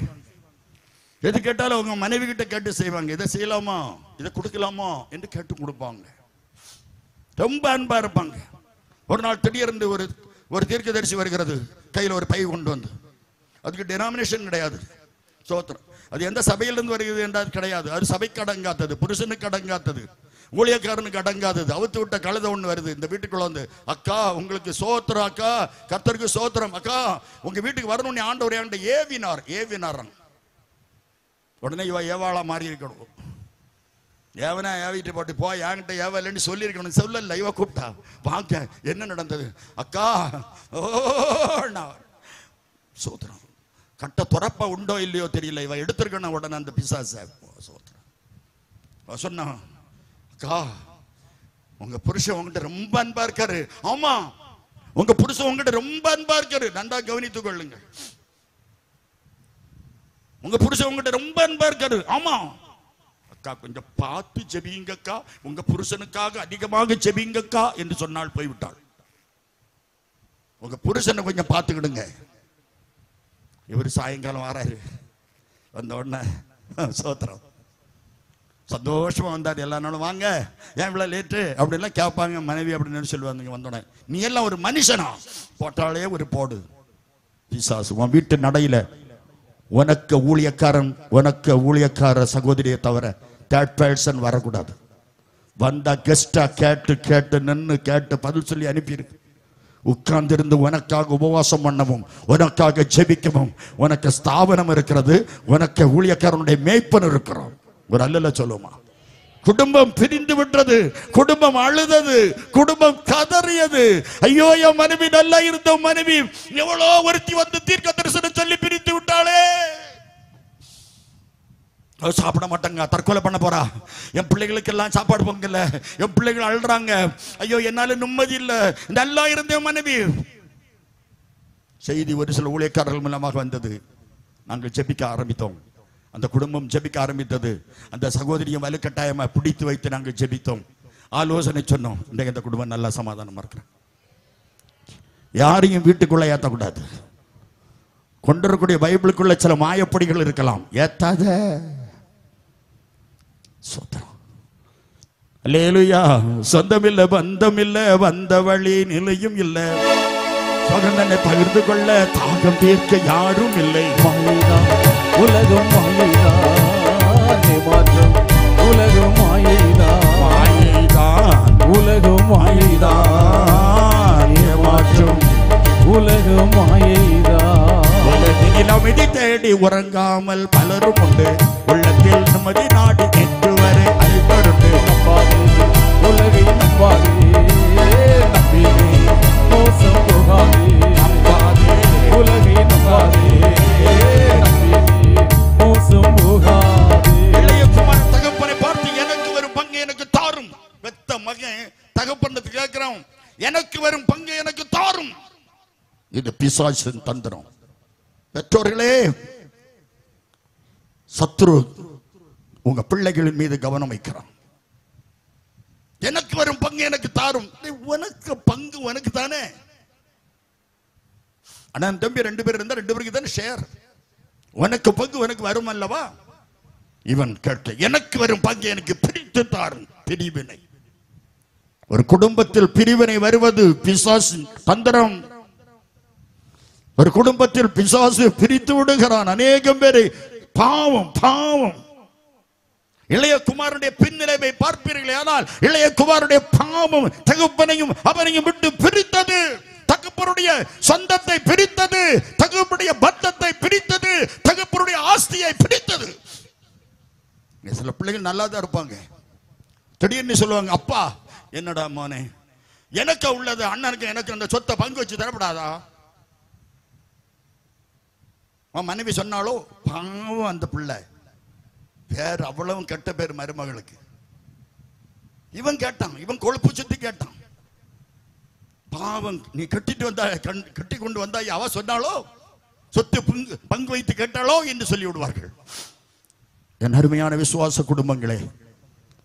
எது கேட்டாலும் அவங்க மனைவி கிட்ட கேட்டு செய்வாங்க. இதை செய்யலாமா, இதை கொடுக்கலாமா என்று கேட்டு கொடுப்பாங்க. ரொம்ப அன்பா இருப்பாங்க. ஒரு நாள் திடீர்னு ஒரு தீர்க்கதரிசி வருகிறது. கையில் ஒரு பை கொண்டு வந்து, அதுக்கு டினாமினேஷன் கிடையாது, சோத்திரம். அது எந்த சபையிலிருந்து வருகிறது என்றால் கிடையாது. அது சபைக்கு அடங்காத்தது, புருஷனுக்கு அடங்காத்தது, ஊழியக்காரனுக்கு அடங்காதது. அவுத்து விட்ட கழுதை ஒண்ணு வருது இந்த வீட்டுக்குள்ள வந்து, அக்கா உங்களுக்கு சோத்திரம், அக்கா கர்த்தருக்கு சோத்திரம், அக்கா உங்க வீட்டுக்கு வரணும்னு ஆண்டவர் என்கிட்ட ஏவினார். உடனே இவ ஏவாளா மாறி இருக்கணும். ஏவனா ஏவிட்டு போட்டு போ, என்கிட்ட ஏவலன்னு சொல்லி இருக்கணும். சொல்லல, இவ கூப்பிட்டா, வாங்க என்ன நடந்தது அக்கா. ஓ சோத்திரம். கட்ட துறப்பா உண்டோ இல்லையோ தெரியல, இவ எடுத்திருக்கணும். உடனே அந்த பிசாச சோத்திரம் சொன்னா, அக்கா உங்க புருஷன் உங்ககிட்ட ரொம்ப அன்பா இருக்காரு. ஆமா, உங்க புருஷன் உங்ககிட்ட ரொம்ப அன்பா இருக்காரு, நன்றா கவனித்துக் கொள்ளுங்க. உங்க புருஷன் உங்ககிட்ட ரொம்ப அன்பா இருக்காரு. ஆமா அக்கா, கொஞ்சம் பார்த்து ஜெபிங்கக்கா, உங்க புருஷனுக்காக அதிகமாக ஜெபிங்கக்கா என்று சொன்னால் போய்விட்டாள். உங்க புருஷனை கொஞ்சம் பார்த்துக்கிடுங்க. இவர் சாயங்காலம் வராரு. வந்த உடனே சோத்திரம் சந்தோஷமா வந்தார். எல்லா நாளும் வாங்க, ஏன் இவ்வளவு லேட்டு அப்படின்லாம் கேட்பாங்க மனைவி அப்படின்னு சொல்லுவாங்க. வந்தோடனே நீ எல்லாம் ஒரு மனுஷனா, போட்டாலே ஒரு போடு. பிசாசு உன் வீட்டு நடையில உனக்கு ஊழியக்கார சகோதரியை தவிர தேர்ட் பர்சன் வரக்கூடாது. வந்தா கெஸ்டா கேட்டு நின்று கேட்டு பதில் சொல்லி அனுப்பியிருக்கு. உட்கார்ந்திருந்து உனக்காக உபவாசம் பண்ணவும், உனக்காக ஜெபிக்கவும் உனக்கு ஸ்தாபனம் இருக்கிறது, உனக்கு ஊழியக்காரனுடைய மேய்ப்பன் இருக்கிறோம். ஒரு அல்லல சொல்லுமா, குடும்பம் பிரிந்து விட்டது, குடும்பம் அழுதது, குடும்பம் கதறியது. ஐயோ என் மனைவி நல்லா இருந்த மனைவி எவ்வளோ ஒருத்தி வந்து தீர்க்க தரிசனம் சொல்லி பிரித்து விட்டாளே. சாப்பிட மாட்டாங்க, தற்கொலை பண்ண போறா, என் பிள்ளைகளுக்கு எல்லாம் சாப்பாடு பொங்கல, என் பிள்ளைகள் அழுறாங்க, ஐயோ என்னால நிம்மதி இல்லை, நல்லா இருந்த மனைவி. செய்தி ஒரு சில ஊழியக்காரர்கள் மூலமாக வந்தது. நாங்கள் ஜெபிக்க ஆரம்பித்தோம். அந்த குடும்பம் ஜெபிக்க ஆரம்பித்தது. அந்த சகோதரியை வலுக்கட்டாயமா பிடித்து வைத்து நாங்கள் ஜெபித்தோம், ஆலோசனை சொன்னோம். இந்த குடும்பம் நல்லா சமாதானமா இருக்கிறேன். யாரையும் வீட்டுக்குள்ள ஏற்றக்கூடாது. கொண்டிருக்கக்கூடிய பைபிளுக்குள்ள சில மாயப்பொடிகள் இருக்கலாம், ஏத்தாத. அல்லேலூயா. சொந்தம் இல்ல, பந்தம் இல்ல, வந்த வழி நிலையும் இல்ல, சொந்தனை பகிர்ந்து கொள்ள தாகம் தீர்க்க யாரும் இல்லை.
உலகம் மாயைதான், உலகம் மாயைதான், உலகம் மாயைதான், ஏமாற்றும் உலகம் மாயைதான்.
உலகில் அமைதி தேடி உறங்காமல் பலரும் உண்டு, உள்ளத்தில் நிம்மதி நாடி என்று வரை அல்பருண்டு.
நம்பாதே உலகை, நம்பாதே நம்பினே மோசம் போகாதே.
நம்பாதே
உலகை, நம்பாதே நம்பினே மோசம் போகாதே.
இளைய குமாரன் தகப்பனை பார்த்து எனக்கு வரும் பங்கு எனக்கு தாரும். பெத்த மகன் தகப்பனத்து கேட்கிறான், எனக்கு வரும் பங்கு எனக்கு தாரும். இது பிசாசின் தந்திரம். பெற்றோர்களே, சத்துரு உங்க பிள்ளைகளின் மீது கவனம் வைக்கிறான். எனக்கு வரும் பங்கு எனக்கு தாரும். உனக்கு பங்கு உனக்கு தானே. அண்ணன் தம்பி 2 பேர் இருந்தா 2 பேருக்கு தானே ஷேர். உனக்கு பங்கு உனக்கு வரும் அல்லவா. இவன் கேட்க, எனக்கு வரும் பங்கு எனக்கு பிரித்து தாரும். பிரிவினை, ஒரு குடும்பத்தில் பிரிவினை வருவது பிசாசின் தந்திரம். ஒரு குடும்பத்தில் பிசாசு பிரித்து விடுகிறான் அநேகம் பேரை. பாவம் பாவம். இளைய குமாரனுடைய பின்னிலைவை பார்ப்பீர்களே, ஆனால் இளைய குமாரனுடைய பாவம் தகப்பனையும் அவனையும் விட்டு பிரித்தது. தகப்பனுடைய சொந்தத்தை பிரித்தது, தகப்பனுடைய பந்தத்தை பிரித்தது, தகப்பனுடைய ஆஸ்தியை பிரித்தது. சில பிள்ளைகள் நல்லா தான் இருப்பாங்க, திடீர்னு சொல்லுவாங்க, அப்பா என்னடா மோனே எனக்கு உள்ளது அண்ணனுக்கு எனக்கு அந்த சொத்தை பங்கு வச்சு தரப்படாதா? மனைவி சொன்னாலோ பாவம் அந்த பிள்ளை, பேர் அவ்வளவு கெட்ட பேர் மருமகளுக்கு. இவன் கேட்டான், இவன் கொழுப்பு சுத்தி கேட்டான். பாவம், நீ கட்டி கொண்டு வந்தாய். அவ சொன்னாலோ சொத்து பங்கு வைத்து கேட்டாலோ என்று சொல்லி விடுவார்கள். என் அருமையான விசுவாச குடும்பங்களே,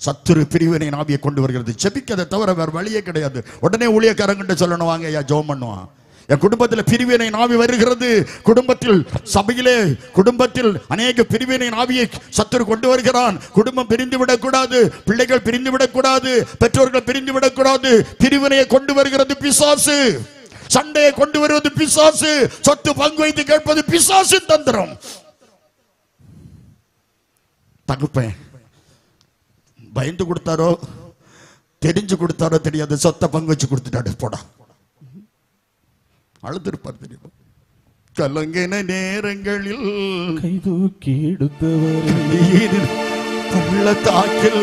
சத்துரு பிரிவினை ஆவியை கொண்டு வருகிறது. செபிக்கதை தவிர வேற வழியே கிடையாது. உடனே ஊழியக்காரங்கிட்ட சொல்லணும், வாங்க ஐயா ஜெபம் பண்ணுவான். என் குடும்பத்தில் பிரிவினை ஆவி வருகிறது, குடும்பத்தில் சபையிலே குடும்பத்தில் அநேக பிரிவினை ஆவியை சத்துரு கொண்டு வருகிறான். குடும்பம் பிரிந்து விடக்கூடாது, பிள்ளைகள் பிரிந்து விடக்கூடாது, பெற்றோர்கள் பிரிந்து விடக்கூடாது. பிரிவினையை கொண்டு வருகிறது பிசாசு, சண்டையை கொண்டு வருவது பிசாசு, சொத்து பங்கு வைத்து கேட்பது பிசாசு தந்திரம். தகுப்பேன் பயந்து கொடுத்தாரோ தெரிஞ்சு கொடுத்தாரோ தெரியாது, சொத்தை பங்கு வச்சு கொடுத்துட்டாரு. போடா, அழுத்திருப்பார் தெரியுமா? கலங்கின நேரங்களில்
கைதூக்கி எடுத்தவர்
பள்ளத்தாக்கில்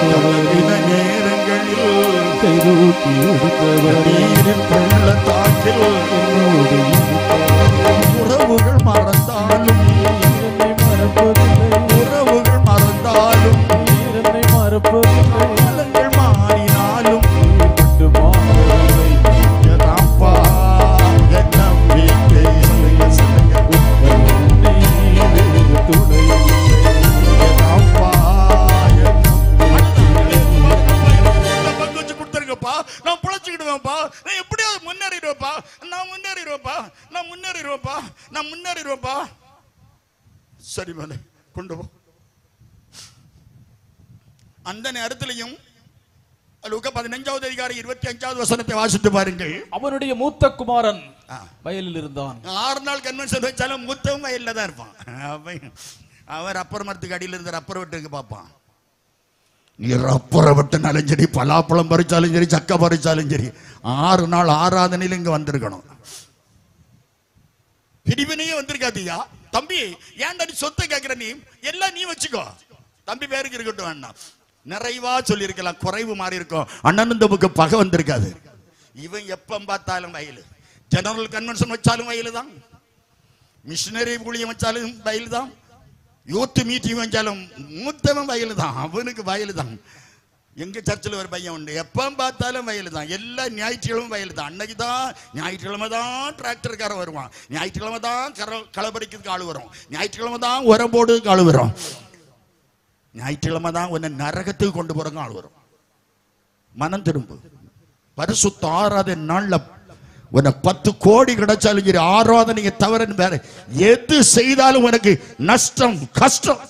கலங்கின நேரங்களில்
கைதூக்கி எடுத்தவர்
பள்ளத்தாக்கில் உறவுகள் மறந்தாலும் உறவுகள் மறந்தாலும் காலங்கள் மாறினாலும் நான் பிழைச்சுக்கிடுவேன்ப்பா, நான் எப்படியாவது முன்னேறிடுவேன்ப்பா, நான் முன்னேறிடுவேன்ப்பா, நான் முன்னேறிடுவேன்ப்பா, நான் முன்னேறிடுவேன்ப்பா. சரி மேலே கொண்டு போ. அந்த நேரத்திலையும் லூக்கா 15வது அதிகாரம் 25வது வசனத்தை வாசித்து பாருங்கள்.
அவனுடைய மூத்த குமாரன் வயலில் இருந்தான்.
6 நாள் கன்வென்ஷன் வச்சாலும் மூத்தவன் வயல்ல தான் இருப்பான். அவர் அப்பர் மரத்துக்கு அடியில் இருந்த ரப்பர் வெட்டுக்கு பார்ப்பான். நீ ரப்பரை வெட்டினாலும் சரி, பலாப்பழம் பறிச்சாலும் சரி, சக்கை பறிச்சாலும் சரி, 6 நாள் ஆராதனையில் இங்க வந்திருக்கணும். பிரிவினையே வந்திருக்காதியா தம்பி. ஏன்டா நீ சொத்தை கேட்கிற? நீ எல்லாம் நீ வச்சுக்கோ, தம்பி பேருக்கு இருக்கட்டும். வேண்டாம், நிறைவா சொல்லி இருக்கலாம், குறைவு மாறி இருக்கும். அண்ணன் தம்புக்கு பகை வந்திருக்காது. இவன் எப்ப பார்த்தாலும் வயலு, ஜெனரல் கன்வென்ஷன் வச்சாலும் வயலு தான், மிஷினரி ஊழியம் வச்சாலும் வயலு தான், யூத் மீட்டிங் வச்சாலும் மூத்தவன் வயலு தான், அவனுக்கு வயலு தான். எங்க சர்ச்சில் ஒரு பையன் உண்டு, எப்ப பார்த்தாலும் வயலு தான், எல்லா ஞாயிற்றுக்கிழமை வயலு தான். அன்னைக்கு தான் ஞாயிற்றுக்கிழமை தான் டிராக்டர்காரன் வருவான், ஞாயிற்றுக்கிழமை தான் களப்பறிக்கிறதுக்கு ஆள் வரும், ஞாயிற்றுக்கிழமை தான் உரம் போடுறதுக்கு ஆள் வரும், ஞாயிற்றுக்கிழமை தான் உன்னை நரகத்துக்கு கொண்டு போறதுக்கு ஆள் வரும். மனம் திரும்பு. பரிசுத்த ஆராதனை நாள்ல உன 10 கோடி கிடைச்சாலும் சரி, ஆராதனையை தவிர வேற எது செய்தாலும் உனக்கு நஷ்டம், கஷ்டம்,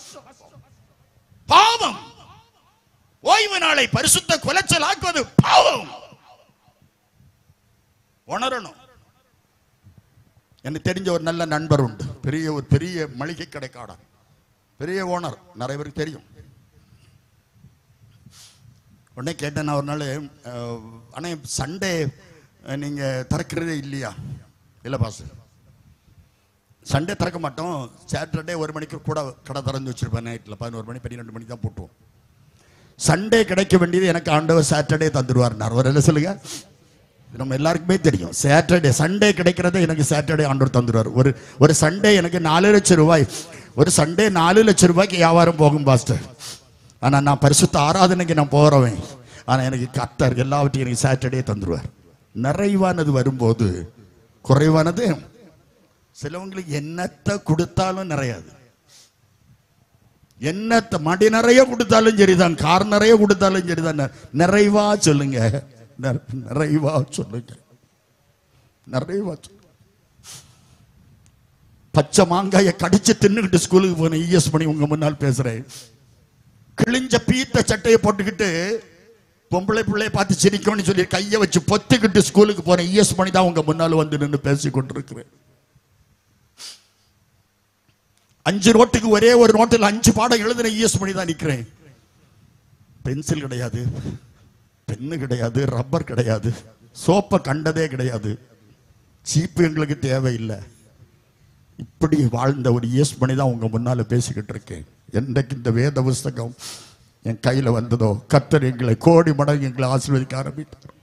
பாவம். ஓய்வு நாளை பரிசுத்த குலைச்சல் ஆக்குவது பாவம். உணரணும். எனக்கு தெரிஞ்ச ஒரு நல்ல நண்பர் உண்டு, பெரிய மளிகை கடைக்காரன், பெரிய ஓனர், நிறைய பேருக்கு தெரியும். உடனே கேட்டேன் ஒரு நாள், அண்ணே சண்டே நீங்க திறக்கிறதே இல்லையா? இல்லை பாஸ், சண்டே திறக்க மாட்டோம், சாட்டர்டே 1 மணிக்கு கூட கடை திறந்து வச்சிருப்பேன். நைட்டில் 11 மணி 12 மணிக்கு தான் போட்டுவோம். சண்டே கிடைக்க வேண்டியது எனக்கு ஆண்டவர் சாட்டர்டே தந்துடுவார். ஒரு என்ன சொல்லுங்க, நம்ம எல்லாருக்குமே தெரியும். சாட்டர்டே சண்டே கிடைக்கிறத எனக்கு சாட்டர்டே ஆண்டவர் தந்துடுவார். ஒரு சண்டே எனக்கு 4 லட்சம் ரூபாய், ஒரு சண்டே 4 லட்சம் ரூபாய்க்கு வியாபாரம் போகும் பாஸ்டர். ஆனால் நான் பரிசுத்த ஆராதனைக்கு நான் போகிறவன். ஆனால் எனக்கு கர்த்தர் எல்லாவற்றையும் எனக்கு சாட்டர்டே தந்துடுவார். நிறைவானது வரும்போது குறைவானது சிலவங்களுக்கு என்னத்தை கொடுத்தாலும் நிறையாது. என்னத்தை மடி நிறைய கொடுத்தாலும் சரிதான், கார் நிறைய கொடுத்தாலும் சரிதான். நிறைவா சொல்லுங்க, நிறைவா சொல்லுங்க, நிறைவா சொல்லுங்க. பச்சை மாங்காயை கடிச்சு தின்னுக்கிட்டு ஸ்கூலுக்கு போன இஎஸ் மணி உங்க முன்னால் பேசுறேன். கிழிஞ்ச பீத்த சட்டையை போட்டுக்கிட்டு பொம்பளை பிள்ளைய பார்த்து சிரிக்கணும்னு சொல்லி கையை வச்சு பொத்துக்கிட்டு ஸ்கூலுக்கு போன இஎஸ் மணி தான் உங்க முன்னால் வந்து நின்று பேசி கொண்டிருக்கிறேன். 5 நோட்டுக்கு ஒரே ஒரு நோட்டில் 5 பாடம் எழுதின இஎஸ் மணி தான் நிற்கிறேன். பென்சில் கிடையாது, பென்னு கிடையாது, ரப்பர் கிடையாது, சோப்பை கண்டதே கிடையாது, சீப்பு எங்களுக்கு தேவையில்லை. இப்படி வாழ்ந்த ஒரு இஎஸ் மணி தான் உங்க முன்னால பேசிக்கிட்டு இருக்கேன். என்றைக்கு இந்த வேத புஸ்தகம் என் கையில வந்ததோ கர்த்தர் எங்களை கோடி மடங்கு எங்களை ஆசீர்வதிக்க ஆரம்பித்தார்.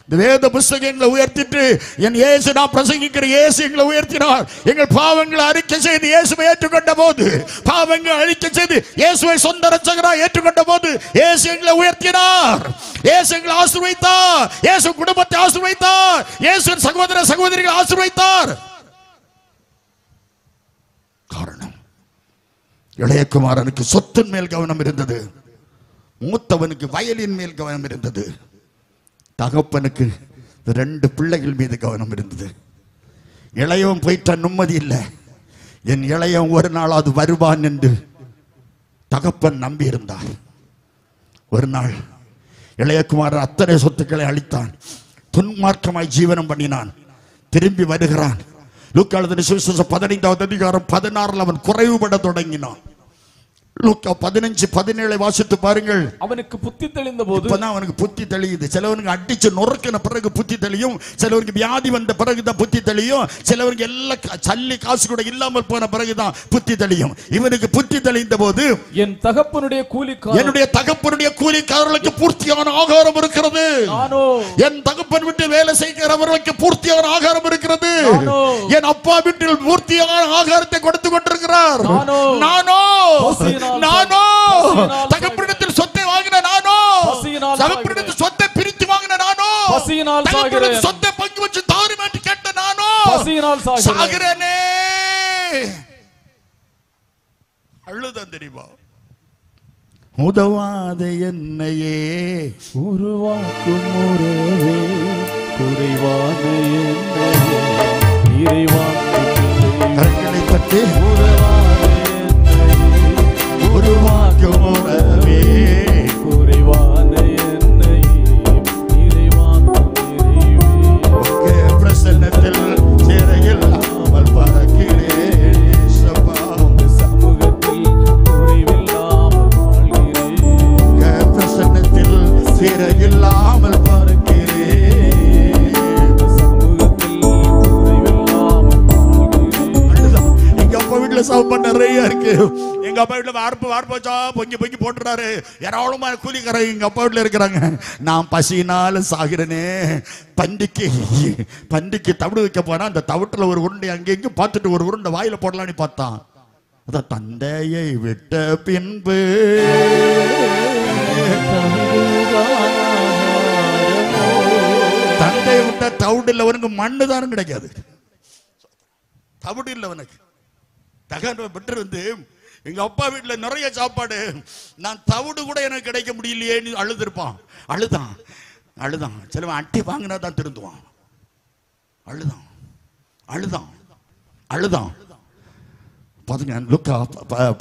இந்த வேத புஸ்தகங்களை உயர்த்திட்டு என் இயேசு, நான் பிரசங்கிக்கிற இயேசு எங்களை உயர்த்தினார். எங்கள் பாவங்களை அறிக்கை செய்து இயேசுவை ஏற்றுக்கொண்ட போது, பாவங்கள் அறிக்கை செய்து இயேசுவை சொந்த ரட்சகராய் ஏற்றுக்கொண்ட போது இயேசு எங்களை உயர்த்தினார். இயேசு எங்களை ஆசீர்வதித்தார். இயேசு குடும்பத்தை ஆசீர்வதித்தார். இயேசு சகோதர சகோதரிகளை ஆசீர்வதித்தார். காரணம், இளையகுமாரனுக்கு சொத்தின் மேல் கவனம் இருந்தது, மூத்தவனுக்கு வயலின் மேல் கவனம் இருந்தது, தகப்பனுக்கு 2 பிள்ளைகள் மீது கவனம் இருந்தது. இளையவன் போயிட்ட நிம்மதி இல்லை. என் இளையவன் ஒரு நாள் அது வருவான் என்று தகப்பன் நம்பி இருந்தார். ஒரு நாள் இளையகுமாரன் அத்தனை சொத்துக்களை அளித்தான். துன்மார்க்கமாய் ஜீவனம் பண்ணினான். திரும்பி வருகிறான். லூக்கா எழுதின சுவிசேஷம் 15வது அதிகாரம் 16 அவன் குறைவுபட தொடங்கினான். லூக்கா 15:17 வாசித்து பாருங்கள்.
அவனுக்கு புத்தி தெளிந்த போது,
இப்பதான் அவனுக்கு புத்தி தெளியுது. சிலவனுக்கு அடிச்சு நொறுக்கின பிறகு புத்தி தெளியும், சிலவருக்கு வியாதி வந்த பிறகுதான் புத்தி தெளியும், சிலவருக்கு எல்லாம் சல்லி காசு கூட இல்லாமல் போன பிறகுதான் புத்தி தெளியும். இவனுக்கு புத்தி தெளிந்த போது,
என் தகப்பனுடைய கூலிக்காரர்,
என்னுடைய தகப்பனுடைய கூலிக்காரர்களுக்கு பூர்த்தியான ஆகாரம் இருக்கிறது. என் தகப்பன் வீட்டில் வேலை செய்கிறவர்களுக்கு பூர்த்தியான ஆகாரம் இருக்கிறது. என் அப்பா வீட்டில் பூர்த்தியான ஆகாரத்தை கொடுத்து கொண்டிருக்கிறார். நானோ தகப்பனிடத்தில் சொத்தை வாங்கின, நானோ தகப்பனிடத்தில் சொத்தை பிரித்து வாங்கின, நானோ தகப்பனிடத்தில் சொத்தை பங்கு வச்சு தாரிமாட்டி கேட்ட, நானோ சாகிறேனே. அழுதான் தெரியுமா? உதவாத என்னையே
உருவாக்கும் உறவே, குறைவான என்னையே இறைவாக்கும்
கரங்களை தட்டி
உருவாக்கும் உறவே, குறைவான என்னையே இறைவாக்கும்
இறைவே. பிரசன்னத்தில் சேரையில்லாமல் பறக்கிறேன்.
சமூகத்தில் குறைவில்லாமல் வாழ்கிறேன்.
பிரசன்னத்தில் சேரையில்லாமல் பறக்கிறேன்.
சமூகத்தில் குறைவில்லாமல் வாழ்கிறேன்.
எங்க அப்பா வீட்டுல சாப்பாடு நிறைய இருக்கு. எங்க அப்பா வீட்டுல வார்ப்பு வச்சா பொங்கி போட்டுறாரு. ஏராளமான கூலிக்காரங்க எங்க அப்பா வீட்டுல இருக்கிறாங்க. நான் பசியினால சாகிறனே. பண்டிக்கு தவிடு வைக்க போனா அந்த தவிட்டுல ஒரு உருண்டை அங்கேயும் பார்த்துட்டு ஒரு உருண்டை வாயில போடலான்னு பார்த்தான். அத தந்தையை விட்ட பின்பு தந்தையை விட்ட தவிடு இல்லவனுக்கு மண்ணு தானும் கிடைக்காது. தவிடு இல்லவனுக்கு தகவல் விட்டு வந்து எங்க அப்பா வீட்டுல நிறைய சாப்பாடு, நான் தவிடு கூட எனக்கு கிடைக்க முடியலையேன்னு அழுதுருப்பான். அழுதான். சிலவன் அட்டி வாங்கினா தான் திருந்துவான். அழுதான். பாருங்க, லூக்கா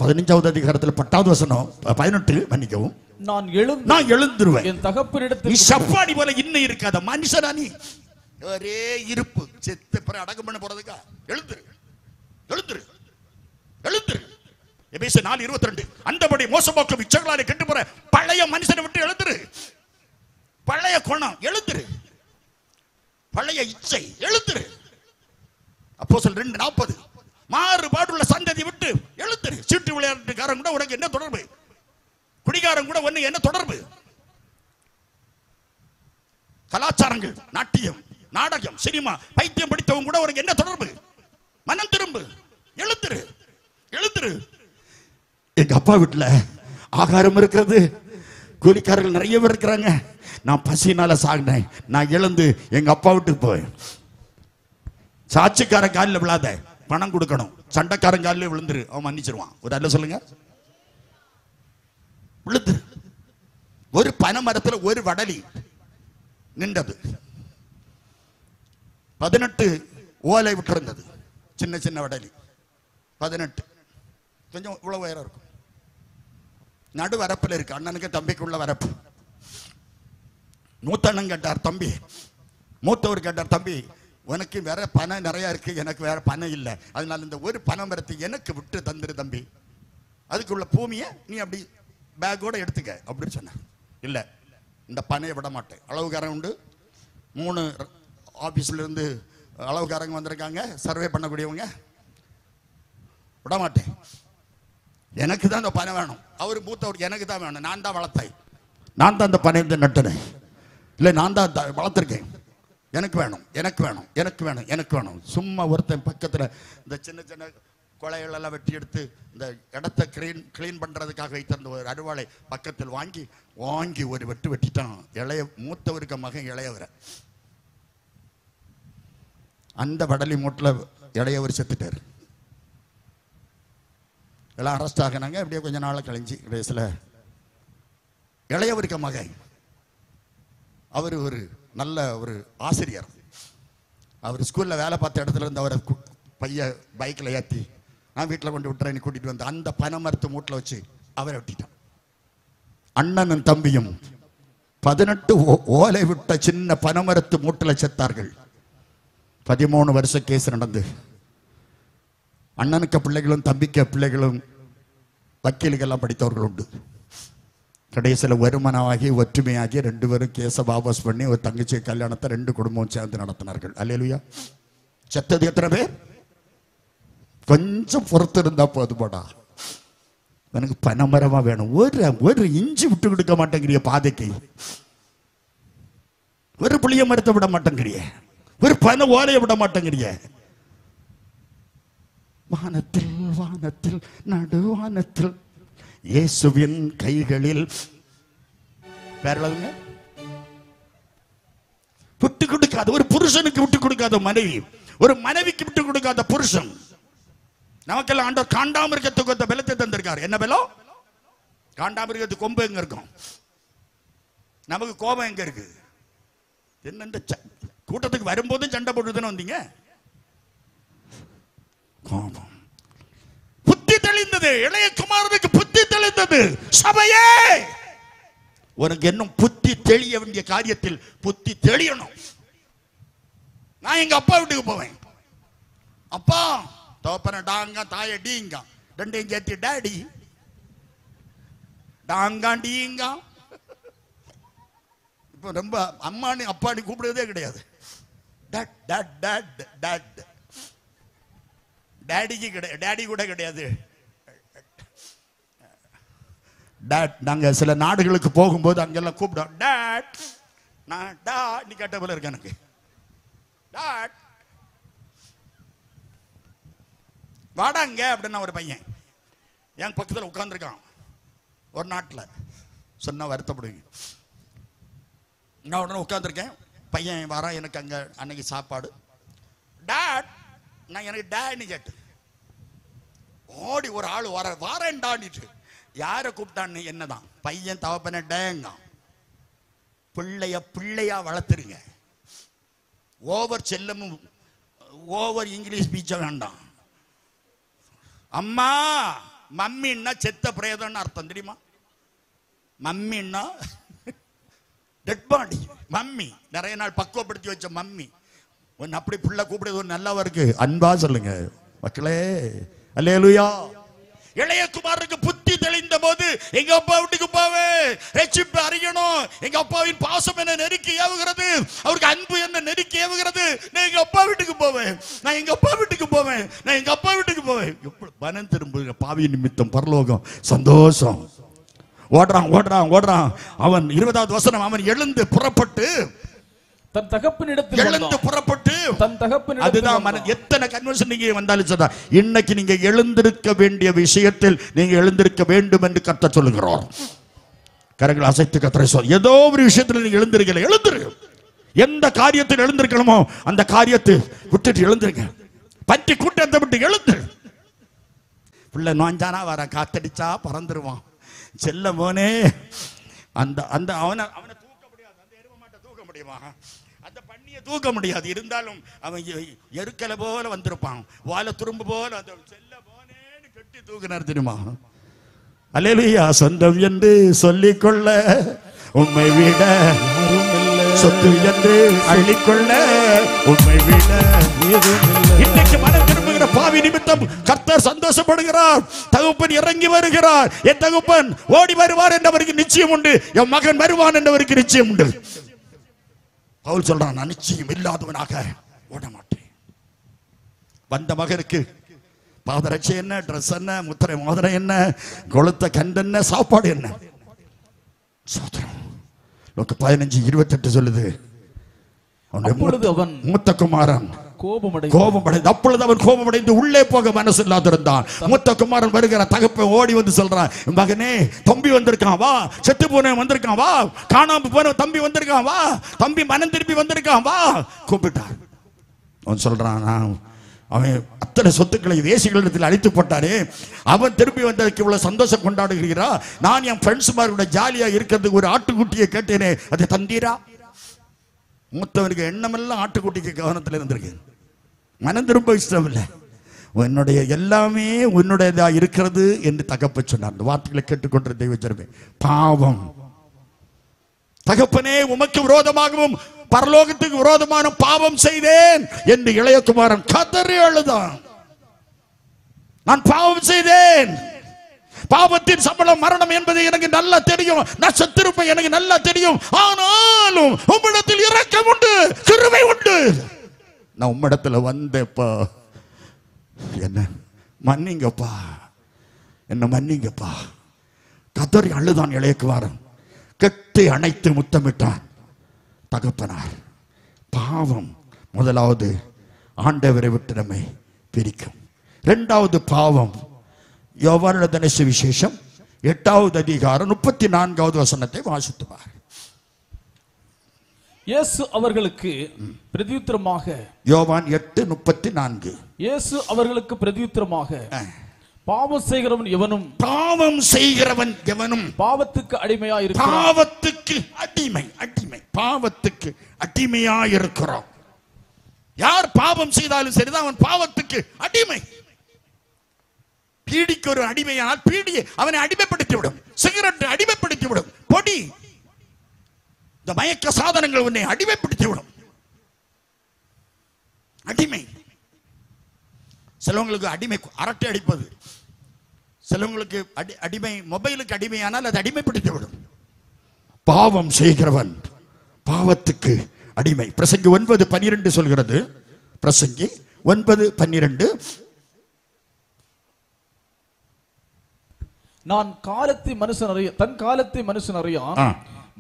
15வது அதிகாரத்தில் 10வது வசனம் 18 மன்னிக்கவும். நான் எழுந்துருவேன்.
என் தகப்பனிடத்தில்
நீ சப்பாடி போல இன்னும் இருக்காத மனுஷனா, நீ ஒரே இருப்பு செத்து பிற அடக்கம் பண்ண போறதுக்கா? எழுந்துரு. எபேசியர் 4:22 அந்தபடி மோசமாக்கும் இச்சைகளாலே கெட்டு போற பழைய மனுஷனை விட்டு எழுந்துரு. பழைய குணம் எழுந்துரு, பழைய இச்சை எழுந்துரு. அப்போஸ்தலர் 2:40 மாறுபாடுள்ள சந்ததி விட்டு எழுந்துரு. சீட்டு விளையாட்டுக்காரன் கூட உனக்கு என்ன தொடர்பு? குடிகாரன் கூட உனக்கு என்ன தொடர்பு? கலாச்சாரங்கள், நாட்டியம், நாடகம், சினிமா, பைத்தியம் படித்தவங்க கூட உனக்கு என்ன தொடர்பு? மனம் திரும்பு, எழுந்துரு. எங்க அப்பா வீட்டுல ஆகாரம் இருக்கிறது, கூலிக்காரர்கள் நிறைய பேர் இருக்கிறாங்க. நான் பசினால சாகினேன். நான் எழுந்து எங்க அப்பா வீட்டுக்கு போய் சாட்சிக்காரன் காலில் விழாத, பணம் கொடுக்கணும். சண்டைக்காரன் காலில் விழுந்துரு, அவன் மன்னிச்சிருவான். ஒரு அல்ல சொல்லுங்க, விழுந்துரு. ஒரு பனை மரத்துல ஒரு வடலி நின்றது. 18 ஓலை விட்டிருந்தது. சின்ன வடலி 18, கொஞ்சம் இவ்வளவு உயரம் இருக்கும். நடு வரப்பில் இருக்கு. அண்ணனுக்கு தம்பிக்குள்ள வரப்பு. மூத்தண்ணன் கேட்டார், தம்பி. மூத்தவர் கேட்டார், தம்பி உனக்கு வேற பணம் நிறைய இருக்கு, எனக்கு வேற பணம் இல்லை, அதனால இந்த ஒரு பனை மரத்தை எனக்கு விட்டு தந்துரு தம்பி. அதுக்குள்ள பூமியை நீ அப்படி பேக்கோட எடுத்துக்க அப்படின்னு சொன்ன. இல்லை, இந்த பனையை விட மாட்டேன். அளவுக்காரன் உண்டு. 3 ஆபீஸ்ல இருந்து அளவுக்காரங்க வந்திருக்காங்க, சர்வே பண்ணக்கூடியவங்க. விட மாட்டேன். எனக்கு தான் அந்த பனை வேணும். அவர் மூத்தவர், எனக்கு தான் வேணும். நான் தான் வளர்த்தாய், நான் தான் அந்த பனையை நட்டினேன், இல்லை நான் தான் வளர்த்துருக்கேன், எனக்கு வேணும், எனக்கு வேணும், எனக்கு வேணும், எனக்கு வேணும். சும்மா ஒருத்தன் பக்கத்தில் இந்த சின்ன சின்ன கொலைகளெல்லாம் வெட்டி எடுத்து இந்த இடத்த கிளீன் பண்ணுறதுக்காக வைத்திருந்த ஒரு அருவாளை பக்கத்தில் வாங்கி ஒரு வெட்டிட்டான். மூத்தவருக்கு மகன் இளையவரை. அந்த வடலி மூட்டில் இளையவர் செத்துட்டார். எல்லாம் அரெஸ்ட் ஆகினாங்க. அப்படியே கொஞ்ச நாள் கழிஞ்சு கடைசியில் இளையவருக்கு மகன், அவர் ஒரு நல்ல ஒரு ஆசிரியர். அவர் ஸ்கூலில் வேலை பார்த்த இடத்துல இருந்து அவரை பைய பைக்கில் ஏற்றி நான் வீட்டில் கொண்டு விட்டுறேன்னு கூட்டிகிட்டு வந்து அந்த பனை மரத்து மூட்டில் வச்சு அவரை வெட்டிட்டான். அண்ணனும் தம்பியும் 18 ஓலை விட்ட சின்ன பனைமரத்து மூட்டில் செத்தார்கள். 13 வருஷ கேஸ் நடந்து அண்ணனுக்கு பிள்ளைகளும் தம்பிக்க பிள்ளைகளும் வக்கீலுக்கெல்லாம் படித்தவர்கள் உண்டு. கடைசியில் வருமானமாகி ஒற்றுமையாகி 2 பேரும் கேஸை வாபஸ் பண்ணி ஒரு தங்கச்சி கல்யாணத்தை 2 குடும்பம் சேர்ந்து நடத்தினார்கள். அல்லேலூயா. செத்தது எத்தனை பேர்? கொஞ்சம் பொறுத்து இருந்தா போதுமாடா. எனக்கு பனைமரமா வேணும். ஒரு இஞ்சி விட்டு கொடுக்க மாட்டேங்கிறிய பாதைக்கு. ஒரு புளிய மரத்தை விட மாட்டேங்கிறிய. ஒரு பனை ஓலையை விட மாட்டேங்கிறிய. வானத்தில் வானத்தில் நடுவானத்தில் இயேசுவின் கைகளில் பேரளவுங்க விட்டு கொடுக்காத ஒரு புருஷனுக்கு விட்டு கொடுக்காத மனைவி, ஒரு மனைவிக்கு விட்டு கொடுக்காத புருஷன். நமக்கெல்லாம் ஆண்டவர் காண்டாமிருகத்துக்கு அந்த பலத்தை தந்திருக்காரு. என்ன பலம்? காண்டாமிருகத்துக்கு கொம்பு எங்க இருக்கும்? நமக்கு கோபம் எங்க இருக்கு? என்ன இந்த கூட்டத்துக்கு வரும்போதும் சண்டை போட்டு வந்தீங்க? கோபம். புத்தி தெளிந்தது. இளைய குமாரனுக்கு புத்தி தெளிந்தது. சபையே, உனக்கு இன்னும் புத்தி தெளிய வேண்டிய காரியத்தில் புத்தி தெளியணும். நான் எங்க அப்பா வீட்டுக்கு போவேன். அப்பா தோப்பன டாங்க தாய டீங்க ரெண்டையும் சேர்த்து டாடி டாங்கா டீங்க. இப்போ ரொம்ப அம்மானு அப்பானு கூப்பிடுறதே கிடையாது. டேடிக்கு கிடையாது, டேடி கூட கிடையாது. டாட். நாங்க சில நாடுகளுக்கு போகும்போது அங்கெல்லாம் கூப்பிடுவோம் டாட். நான் டா நீ கேட்ட போல இருக்கு எனக்கு. டாட் வாடாங்க அப்படின்னா ஒரு பையன் என் பக்கத்தில் உட்கார்ந்துருக்கான். ஒரு நாட்டில் சொன்னா வருத்தப்படுவீங்க. நான் உடனே உட்காந்துருக்கேன். பையன் வரான். எனக்கு அங்கே அன்னைக்கு சாப்பாடு. டாட். நான் எனக்கு டேன்னு கேட்டு ஓடி ஒரு ஆள் வாரேன்டான்ட்டு யாரை கூப்பிட்டான்னு என்னதான் பையன் தவப்பன டேங்க. பிள்ளையா வளர்த்துருங்க. ஓவர் செல்லமும் ஓவர் இங்கிலீஷ் பீச்ச வேண்டாம். அம்மா மம்மின்னா செத்த பிரேதம்னு அர்த்தம் தெரியுமா? மம்மின்னா டெட் பாடி. மம்மி நிறைய நாள் பக்குவப்படுத்தி வச்ச மம்மி. ஒன்னு அப்படி பிள்ளை கூப்பிடுறது ஒரு நல்லாவா இருக்கு? அன்பா சொல்லுங்க மக்களே. அல்லேலூயா. இளைய குமாரனுக்கு புத்தி தெளிந்த போது எங்க அப்பா வீட்டுக்கு போவேன். ரட்சிப்பு அறியணும். எங்க அப்பாவின் பாசம் என்ன நெருக்கி ஏவுகிறது, அவருக்கு அன்பு என்ன நெருக்கி ஏவுகிறது. நான் எங்க அப்பா வீட்டுக்கு போவேன். நான் எங்க அப்பா வீட்டுக்கு போவேன். நான் எங்க அப்பா வீட்டுக்கு போவேன். எப்படி மனம் திரும்புகிற பாவி நிமித்தம் பரலோகம் சந்தோஷம். ஓடுறான். அவன் 20வது வசனம். அவன் எழுந்து புறப்பட்டு
தன் தகப்பனிடத்தில்
எழுந்து புறப்பட்டு
தன் தகப்பனிடத்தில்.
அதுதான் எத்தனை கன்வென்ஷன் நீங்க வந்தாலும் சதா இன்னைக்கு நீங்க எழுந்திருக்க வேண்டிய விஷயத்தில் நீங்க எழுந்திருக்க வேண்டும் என்று கர்த்தர் சொல்லுகிறார். கரங்களை அசைத்து கர்த்தரை சொல். ஏதோ ஒரு விஷயத்தில் நீங்க எழுந்திருக்கல, எழுந்திரு. எந்த காரியத்தில் எழுந்திருக்கணுமோ அந்த காரியத்தை விட்டுட்டு எழுந்திருங்க. பற்றி கூட்டத்தை விட்டு எழுந்திரு. பிள்ளை நோஞ்சானா வர காத்தடிச்சா பறந்துருவான். செல்ல போனே அந்த அந்த அவனை தூக்க முடியாது. அந்த எரும மாட்டை தூக்க முடியுமா? அந்த பண்ணியை தூக்க முடியாது. இருந்தாலும் அவன் எருக்கலை போல வந்திருப்பான். வாழை துரும்பு போல அந்த செல்ல போனேன்னு கட்டி தூக்கினார் தெரியுமா? அல்லேலூயா. சொந்தம் என்று சொல்லிக்கொள்ள உம்மை விட சொத்து என்று அள்ளிக்கொள்ள உம்மை விட இன்னைக்கு மனம் திரும்புகிற பாவி நிமித்தம் கர்த்தர் சந்தோஷப்படுகிறார். தகப்பன் இறங்கி வருகிறார். என் தகப்பன் ஓடி வருவார் என்றவருக்கு நிச்சயம் உண்டு. என் மகன் வருவான் என்றவருக்கு நிச்சயம் உண்டு. பவுல் சொல்றான், நான் நிச்சயம் இல்லாதவனாக ஓட மாட்டேன். வந்த மகனுக்கு பாதரட்சை என்ன, ட்ரெஸ் என்ன, முத்திரை மோதிரம் என்ன, கொளுத்த கண்டு என்ன, சாப்பாடு என்ன. சோதரம் 15:28 சொல்லுது, மூத்த குமாரன் கோபமடைந்து, அப்பொழுது அவன் கோபமடைந்து உள்ளே போக மனசு இல்லாதிருந்தான். மூத்த குமாரன் வருகிற தகப்பன் ஓடி வந்து சொல்றான், மகனே தம்பி வந்திருக்கான் வா, செத்து போன வந்திருக்கான் வா, காணாம போன தம்பி வந்திருக்கான் வா, தம்பி மனம் திருப்பி வந்திருக்கான் வா கூப்பிட்டான். அவன் சொல்றான், அவன் அத்தனை சொத்துக்களை வேசிகளிடத்தில் அழித்து போட்டாரே, அவன் திரும்பி வந்ததுக்கு இவ்வளவு சந்தோஷம் கொண்டாடுகிறா, நான் என் ஃப்ரெண்ட்ஸ்மாரோட ஜாலியா இருக்கிறதுக்கு ஒரு ஆட்டுக்குட்டியை கேட்டேனே, அதை தந்தீரா? மூத்தவனுக்கு எண்ணமெல்லாம் ஆட்டுக்குட்டிக்கு கவனத்தில் இருந்திருக்கு, மனம் திரும்ப இஷ்டம் இல்லை. உன்னுடைய எல்லாமே உன்னுடையதா இருக்கிறது என்று தகப்ப சொன்னார். அந்த வார்த்தைகளை கேட்டுக்கொண்ட தெய்வ ஜனமே, பாவம் தகப்பனே உமக்கு விரோதமாகவும் பரலோகத்துக்கு விரோதமான பாவம் செய்தேன் என்று இளையகுமாரன் கதறி அழுதான். நான் பாவம் செய்தேன், பாவத்தின் சம்பளம் மரணம் என்பது எனக்கு நல்லா தெரியும், நான் செத்திருப்பேன் எனக்கு நல்லா தெரியும், ஆனாலும் உம்மிடத்தில் இரக்கம் உண்டு, கிருபை உண்டு, நான் உம்மிடத்துல வந்தேப்பா, என்ன மன்னிங்கப்பா, என்ன மன்னிங்கப்பா. கதறி அழுதான் இளையகுமாரன், கெட்டி அணைத்து முத்தமிட்டான் தகப்பனார். பாவம் முதலாவது ஆண்டவரை விட்டு நம்மை பிரிக்கும். இரண்டாவது பாவம், யோவான் எழுதின சுவிசேஷம் 8வது அதிகாரம் 34வது வசனத்தை வாசித்துவார்.
இயேசு அவர்களுக்கு பிரதியுத்தரமாக,
யோவான் 8:34,
இயேசு அவர்களுக்கு பிரதியுத்தரமாக, பாவம் செய்கிறவன் எவனும்,
பாவம் செய்கிறவன் எவனும்
பாவத்துக்கு அடிமையா இருக்கிறான்.
பாவத்துக்கு அடிமை, அடிமை, பாவத்துக்கு அடிமையா இருக்கிறோம். யார் பாவம் செய்தாலும் சரிதான், அவன் பாவத்துக்கு அடிமை. பீடிக்கு ஒரு அடிமையானால் பீடியை அவனை அடிமைப்படுத்திவிடும், சிகரெட் அடிமைப்படுத்திவிடும், பொடி இந்த மயக்க சாதனங்கள் உன்னை அடிமைப்படுத்திவிடும். அடிமை. சிலவங்களுக்கு அடிமை அரட்டை அடிப்பது, சிலவங்களுக்கு அடிமை மொபைலுக்கு அடிமையானால் அது அடிமைப்படுத்திவிடும். பாவம் செய்கிறவன் பாவத்துக்கு அடிமை. பிரசங்கி 9:12 சொல்கிறது, பிரசங்கி 9:12,
நான் காலத்தை மனுஷன் அறிய, தன் காலத்தை மனுஷன் அறியான்,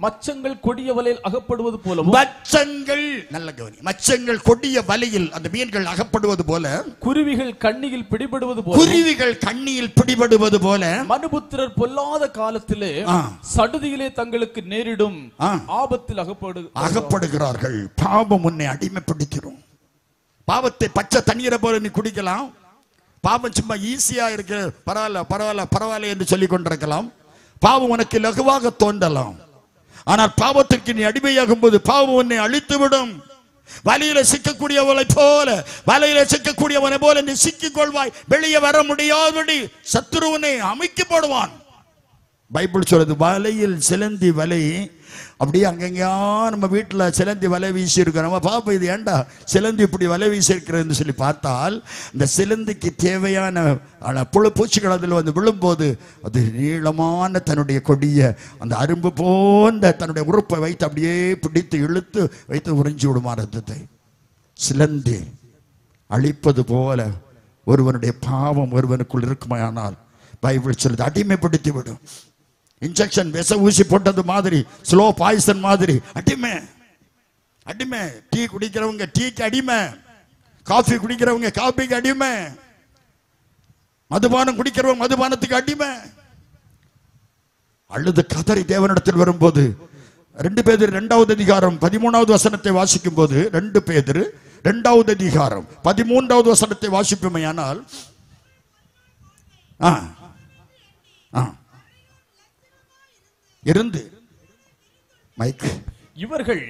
மச்சங்கள் கொடிய வலையில் அகப்படுவது போல,
மச்சங்கள் நல்ல கவனி, மச்சங்கள் கொடிய வலையில் அந்த மீன்கள் அகப்படுவது போல,
குருவிகள் கண்ணியில் பிடிபடுவது போல,
குருவிகள் கண்ணியில் பிடிபடுவது போல,
மனுபுத்திரர் பொல்லாத காலத்திலே சடுதியிலே தங்களுக்கு நேரிடும் ஆபத்தில் அகப்படுகிறார்கள்.
பாவம் உன்னை அடிமைப்படுத்திடும். பாவத்தை பச்சை தண்ணீரை போல நீ குடிக்கலாம், பாவம் சும்மா ஈஸியா இருக்கு, பரவாயில்ல பரவாயில்ல பரவாயில்ல என்று சொல்லிக் கொண்டிருக்கலாம், பாவம் உனக்கு லகுவாக தோன்றலாம். ஆனால் பாவத்திற்கு நீ அடிமையாகும் போது பாவம் உன்னை அழித்துவிடும். வலையில சிக்கக்கூடியவனை போல, வலையில சிக்கக்கூடியவனை போல நீ சிக்கிக் கொள்வாய், வெளியே வர முடியாதபடி சத்துருவனை அமைக்கி போடுவான். பைபிள் சொல்றது, வலையில் சிலந்தி வலை அப்படியே அங்கங்கயா நம்ம வீட்டில் சிலந்தி வலை வீசி இருக்கிறோம். நம்ம பாப்போம், இது ஏண்டா சிலந்தி இப்படி வலை வீசி இருக்கிறதுன்னு சொல்லி பார்த்தால், இந்த சிலந்திக்கு தேவையான புழு பூச்சிகள் அதில் வந்து விழும்போது அது நீளமான தன்னுடைய கொடிய அந்த அரும்பு போன்ற தன்னுடைய உறுப்பை வைத்து அப்படியே பிடித்து இழுத்து வைத்து உறிஞ்சி விடுமா ரத்தத்தை. சிலந்தி அழிப்பது போல ஒருவனுடைய பாவம் ஒருவனுக்குள் இருக்குமானால் பைபிள் சொல்லுது அடிமைப்படுத்தி விடும். இன்ஜெக்ஷன் விஷ ஊசி போட்டது மாதிரி, ஸ்லோ பாய்சன் மாதிரி அடிமை. அடிமை. டீ குடிக்கிறவங்க டீக்கு அடிமை, காஃபி குடிக்கிறவங்க காஃபிக்கு அடிமை, மதுபானம் குடிக்கிறவங்க மதுபானத்துக்கு அடிமை. அழுது கதறி தேவனிடத்தில் வரும்போது 2 பேதுரு 2வது அதிகாரம் 13வது வசனத்தை வாசிக்கும் போது, 2 பேதுரு 2வது அதிகாரம் 13வது வசனத்தை வாசிப்போமேயானால், இருந்து மைக்,
இவர்கள்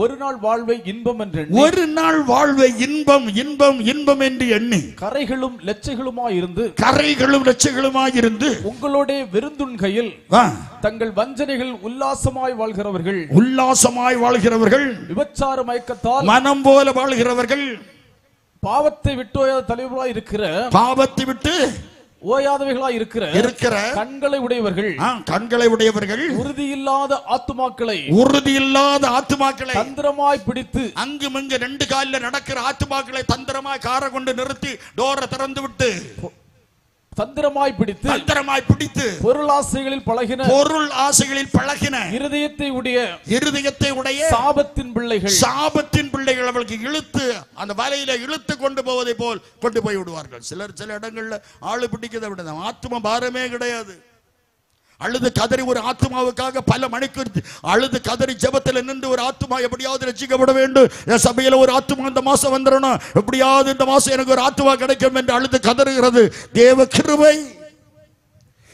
ஒரு நாள் வாழ்வை இன்பம் என்று,
ஒரு நாள் வாழ்வை இன்பம் இன்பம் இன்பம் என்று எண்ணி
கரைகளும் லட்சைகளுமாய் இருந்து,
கரைகளும் லட்சைகளுமாய் இருந்து
உங்களோட விருந்துண்கையில் தங்கள் வஞ்சனைகள் உல்லாசமாய் வாழ்கிறவர்கள்,
உல்லாசமாய் வாழ்கிறவர்கள்,
விபச்சார மயக்கத்தால்
மனம் போல வாழ்கிறவர்கள்,
பாவத்தை விட்டு தலைவராய் இருக்கிற,
பாவத்தை விட்டு
ஓயாதவைகளாய் இருக்கிற கண்களை உடையவர்கள் உறுதியில்லாத ஆத்துமாக்களை தந்திரமாய் பிடித்து
அங்குமிங்கு ரெண்டு காலில் நடக்கிற ஆத்துமாக்களை தந்திரமாய் காரை கொண்டு நிறுத்தி டோரை திறந்து விட்டு
தந்திரமாய் பிடித்து பொருள் ஆசைகளில் பழகின இருதயத்தை உடைய சாபத்தின் பிள்ளைகள்
அவளுக்கு இழுத்து அந்த வலையில இழுத்து கொண்டு போவதை போல் கொண்டு போய் விடுவார்கள். சிலர் சில இடங்கள்ல ஆளு பிடிக்கிறத விட ஆத்ம பாரமே கிடையாது. அழுது கதறி ஒரு ஆத்மாவுக்காக பல மணிக்கு அழுது கதறி ஜெபத்தில் நின்று ஒரு ஆத்மா எப்படியாவது ரட்சிக்கப்பட வேண்டும், என் சபையில ஒரு ஆத்மா இந்த மாசம் வந்துடணும், எப்படியாவது இந்த மாசம் எனக்கு ஒரு ஆத்மா கிடைக்கும் என்று அழுது கதறுகிறது தேவ கிருபை.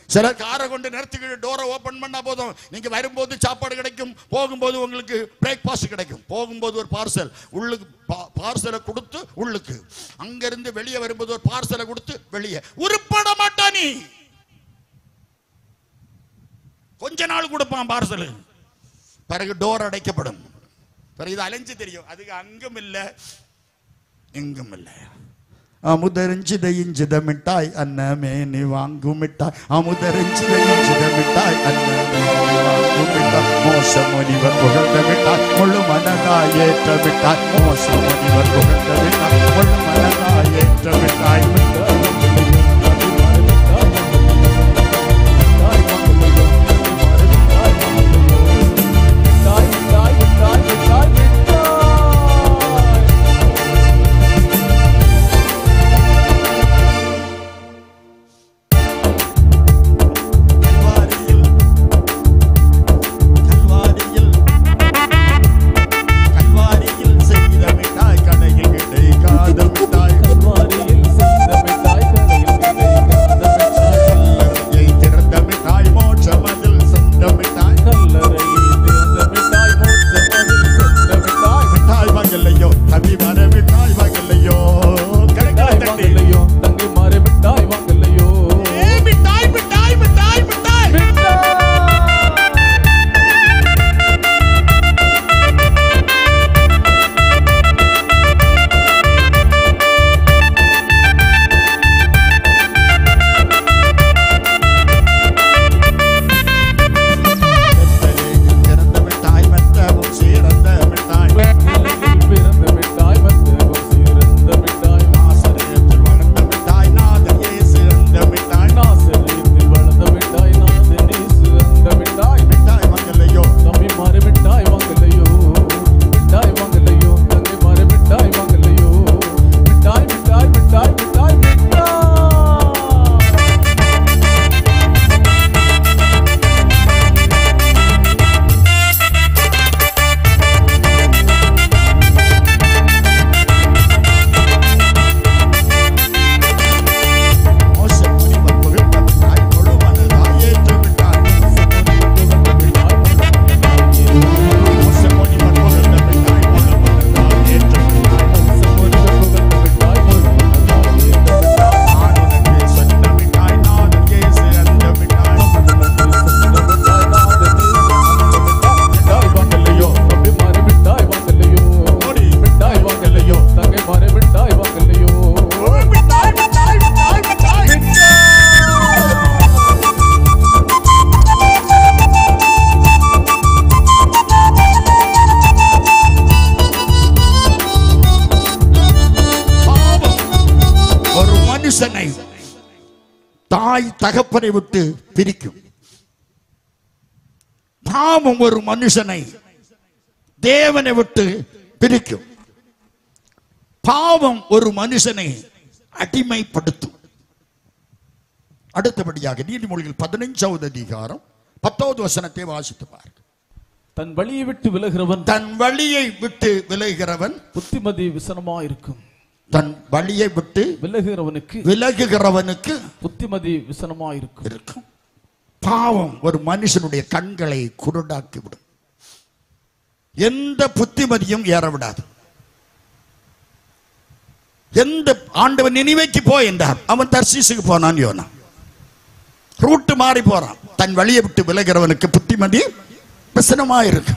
சில காரை கொண்டு நிறுத்திக்கிட்டு டோரை ஓபன் பண்ணா போதும், நீங்க வரும்போது சாப்பாடு கிடைக்கும், போகும்போது உங்களுக்கு பிரேக்ஃபாஸ்ட் கிடைக்கும். போகும்போது ஒரு பார்சல் உள்ளுக்கு பார்சலை கொடுத்து உள்ளுக்கு, அங்கிருந்து வெளியே வரும்போது ஒரு பார்சலை கொடுத்து வெளியே. உருப்பட மாட்டா நீ. கொஞ்ச நாள் கொடுப்பான் பார்சல், பிறகு டோர் அடைக்கப்படும். பிறகு இது அலைஞ்சு தெரியும், அதுக்கு அங்கும் இல்லை எங்கும் இல்லை. அமுதரிஞ்சித மிட்டாய் அன்னமே நீ வாங்கும் மிட்டாய், அமுதரிஞ்சித மிட்டாய் அன்னமே நீ வாங்கும் மிட்டாய், மோச முனிவர் புகழ்ந்த மிட்டாய் முழு மனதாய் ஏற்ற மிட்டாய், மோச முனிவர் புகழ்ந்த மிட்டாய் முழு மனதாய் ஏற்ற மிட்டாய். தாய் தகப்பனை விட்டு பிரிக்கும். பாவம் ஒரு மனுஷனை தேவனை விட்டு பிரிக்கும். பாவம் ஒரு மனுஷனை அடிமைப்படுத்தும். அடுத்தபடியாக நீதிமொழிகள் 15வது அதிகாரம் 10வது வசனத்தை வாசித்து பாருங்கள்.
தன் வழியை விட்டு விலகுகிறவன்
புத்திமதி விசனமா இருக்கும். தன் வழியை விட்டு விலகுகிறவனுக்கு
புத்திமதி விசனமா இருக்கும்.
பாவம் ஒரு மனுஷனுடைய கண்களை குருடாக்கி விடும். எந்த புத்திமதியும் ஏற விடாது. எந்த ஆண்டவன் நினைவைக்கு போ என்றார், அவன் தர்சீசுக்கு போனான். யோனா ரூட்டு மாறி போறான். தன் வழியை விட்டு விலகிறவனுக்கு புத்திமதி விசனமாயிருக்கு.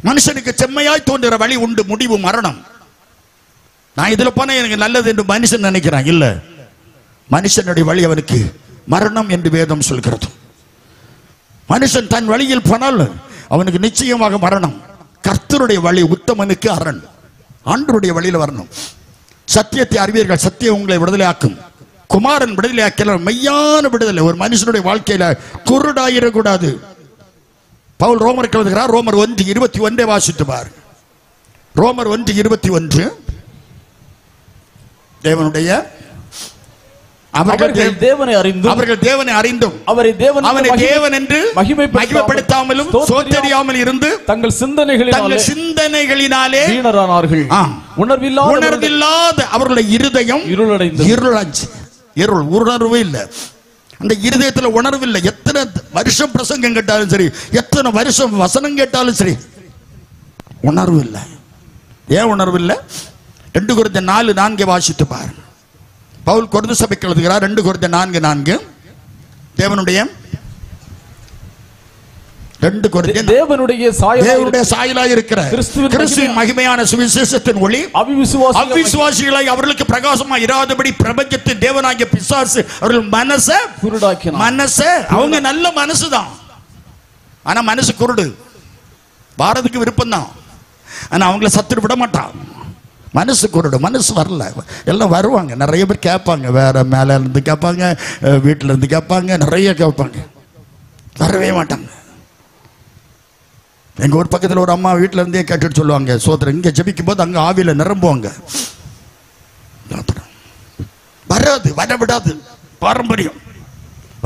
மனுஷனுக்கு செம்மையாய் தோன்றுகிற வழி உண்டு, முடிவு மரணம். நான் இதுல போனா எனக்கு நல்லது என்று மனுஷன் நினைக்கிறான். இல்ல, மனுஷனுடைய வழி அவனுக்கு மரணம் என்று வேதம் சொல்கிறது. மனுஷன் தன் வழியில் போனால் அவனுக்கு நிச்சயமாக மரணம். கர்த்தருடைய வழி உத்தமனுக்கு அரண். ஆண்டவருடைய வழியில் வரணும். சத்தியத்தை அறிவீர்கள், சத்தியம் உங்களை விடுதலை ஆக்கும். குமாரன் விடுதலை ஆக்கலாம். மெய்யான விடுதலை. ஒரு மனுஷனுடைய வாழ்க்கையில குருடாயிடக்கூடாது. பவுல் ரோமருக்கு எழுதுகிறார். ரோமர் 1:21 வாசித்து பார். ரோமர் 1:21. தேவனுடைய அவர்கள் தேவனை அறிந்தும் அவரை தேவன் என்று மகிமைப்படுத்தாமலும் சோதரியாமல் இருந்து தங்கள் சிந்தனைகளினாலே வீணரானார்கள். உணர்வில்லாத அவர்களுடைய இருதயம் உணர்வு இல்லை. அந்த இருதயத்தில் உணர்வு இல்லை. எத்தனை வருஷம் பிரசங்கம் கேட்டாலும் சரி, எத்தனை வருஷம் வசனம் கேட்டாலும் சரி, உணர்வு இல்லை. ஏன் உணர்வு இல்லை? 2 கொரிந்தியர் 4:4 வாசித்து பாரு. பவுல் கொரிந்து சபைக்கு எழுதுகிறார். 2 கொரிந்தியர் 4:4. தேவனுடைய சாயலாய் இருக்கிற கிறிஸ்துவின் மகிமையான சுவிசேஷத்தின் ஒளி அவிசுவாசிகளாய் அவர்களுக்கு பிரகாசமாய் இராதபடி பிரபஞ்சத்தின் தேவனாகிய பிசாசு அவர்கள் மனசை அவங்க நல்ல மனசுதான், ஆனா மனசு குருடு. பாரதிக்கு விருப்பம் தான், ஆனா அவங்கள சத்துரு விட மாட்டான். மனசு குருடு. மனசு வரல. எல்லாம் வருவாங்க, நிறைய பேர் கேட்பாங்க, வேற மேல இருந்து கேட்பாங்க, வீட்டுல இருந்து கேட்பாங்க, நிறைய கேட்பாங்க, வரவே மாட்டாங்க. எங்க ஒரு பக்கத்தில் ஒரு அம்மா வீட்டில இருந்தே கேட்டுட்டு சொல்லுவாங்க, சோதரன் இங்க ஜெபிக்கும் போது அங்க ஆவியில நிரம்புவாங்க. வராது, வரவிடாது. பாரம்பரியம்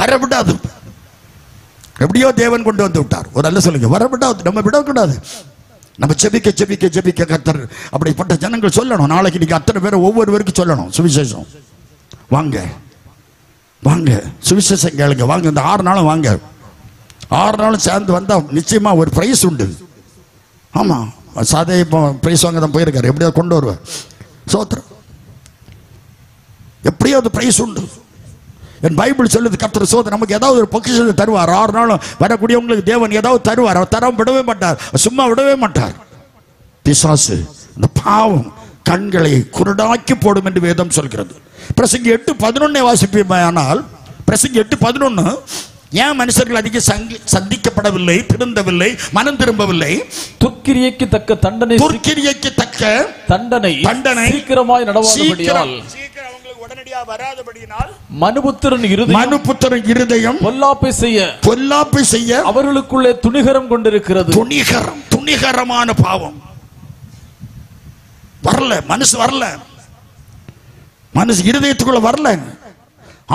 வரவிடாது. எப்படியோ தேவன் கொண்டு வந்து விட்டார். ஒரு அல்ல சொல்லுங்க, வரவிடாது. நம்ம விடக்கூடாது. நம்ம ஜெபிக்க ஜெபிக்க ஜெபிக்க கர்த்தர் அப்படிப்பட்ட ஜனங்கள் சொல்லணும். நாளைக்கு நீங்க அத்தனை பேரை ஒவ்வொருவருக்கும் சொல்லணும் சுவிசேஷம். வாங்க வாங்க சுவிசேஷம் கேளுங்க, வாங்க. இந்த 6 நாளும் வாங்க. 6 நாளும் சேர்ந்து வந்தா நிச்சயமா ஒரு பிரைஸ் உண்டு. ஆமா, சாதே இப்போ பிரைஸ் வாங்க தான் போயிருக்காரு. எப்படியாவது கொண்டு வருவார். சோத்திரம். எப்படியாவது பிரைஸ் உண்டு. என் பைபிள் சொல்லுது, கர்த்தர் சோதனை நமக்கு ஏதாவது ஒரு பொக்கிஷத்தை தருவார். 6 நாளும் வரக்கூடியவங்களுக்கு தேவன் ஏதாவது தருவார். அவர் தராம விடவே மாட்டார், சும்மா விடவே மாட்டார். பிசாசு இந்த பாவம் கண்களை குருடாக்கி போடும் என்று வேதம் சொல்கிறது. பிரசங்கி 8:11 வாசிப்பேனால், பிரசங்கி 8:11 ஏன் மனுஷர்கள் அதிக சந்திக்கப்படவில்லை, திருந்தவில்லை, மனம் திரும்பவில்லை? துர்க்கிரியைக்கு தக்க தண்டனை சீக்கிரமாய் நடவாதபடியால், உடனடியாக வராதபடியினால் மனுபுத்திரன் இருதயம் பொல்லாப்பை செய்ய அவர்களுக்குள்ளே துணிகரம் கொண்டிருக்கிறது. துணிகரமான பாவம் வரல. மனசு வரல, மனசு இருதயத்துக்குள்ள வரல.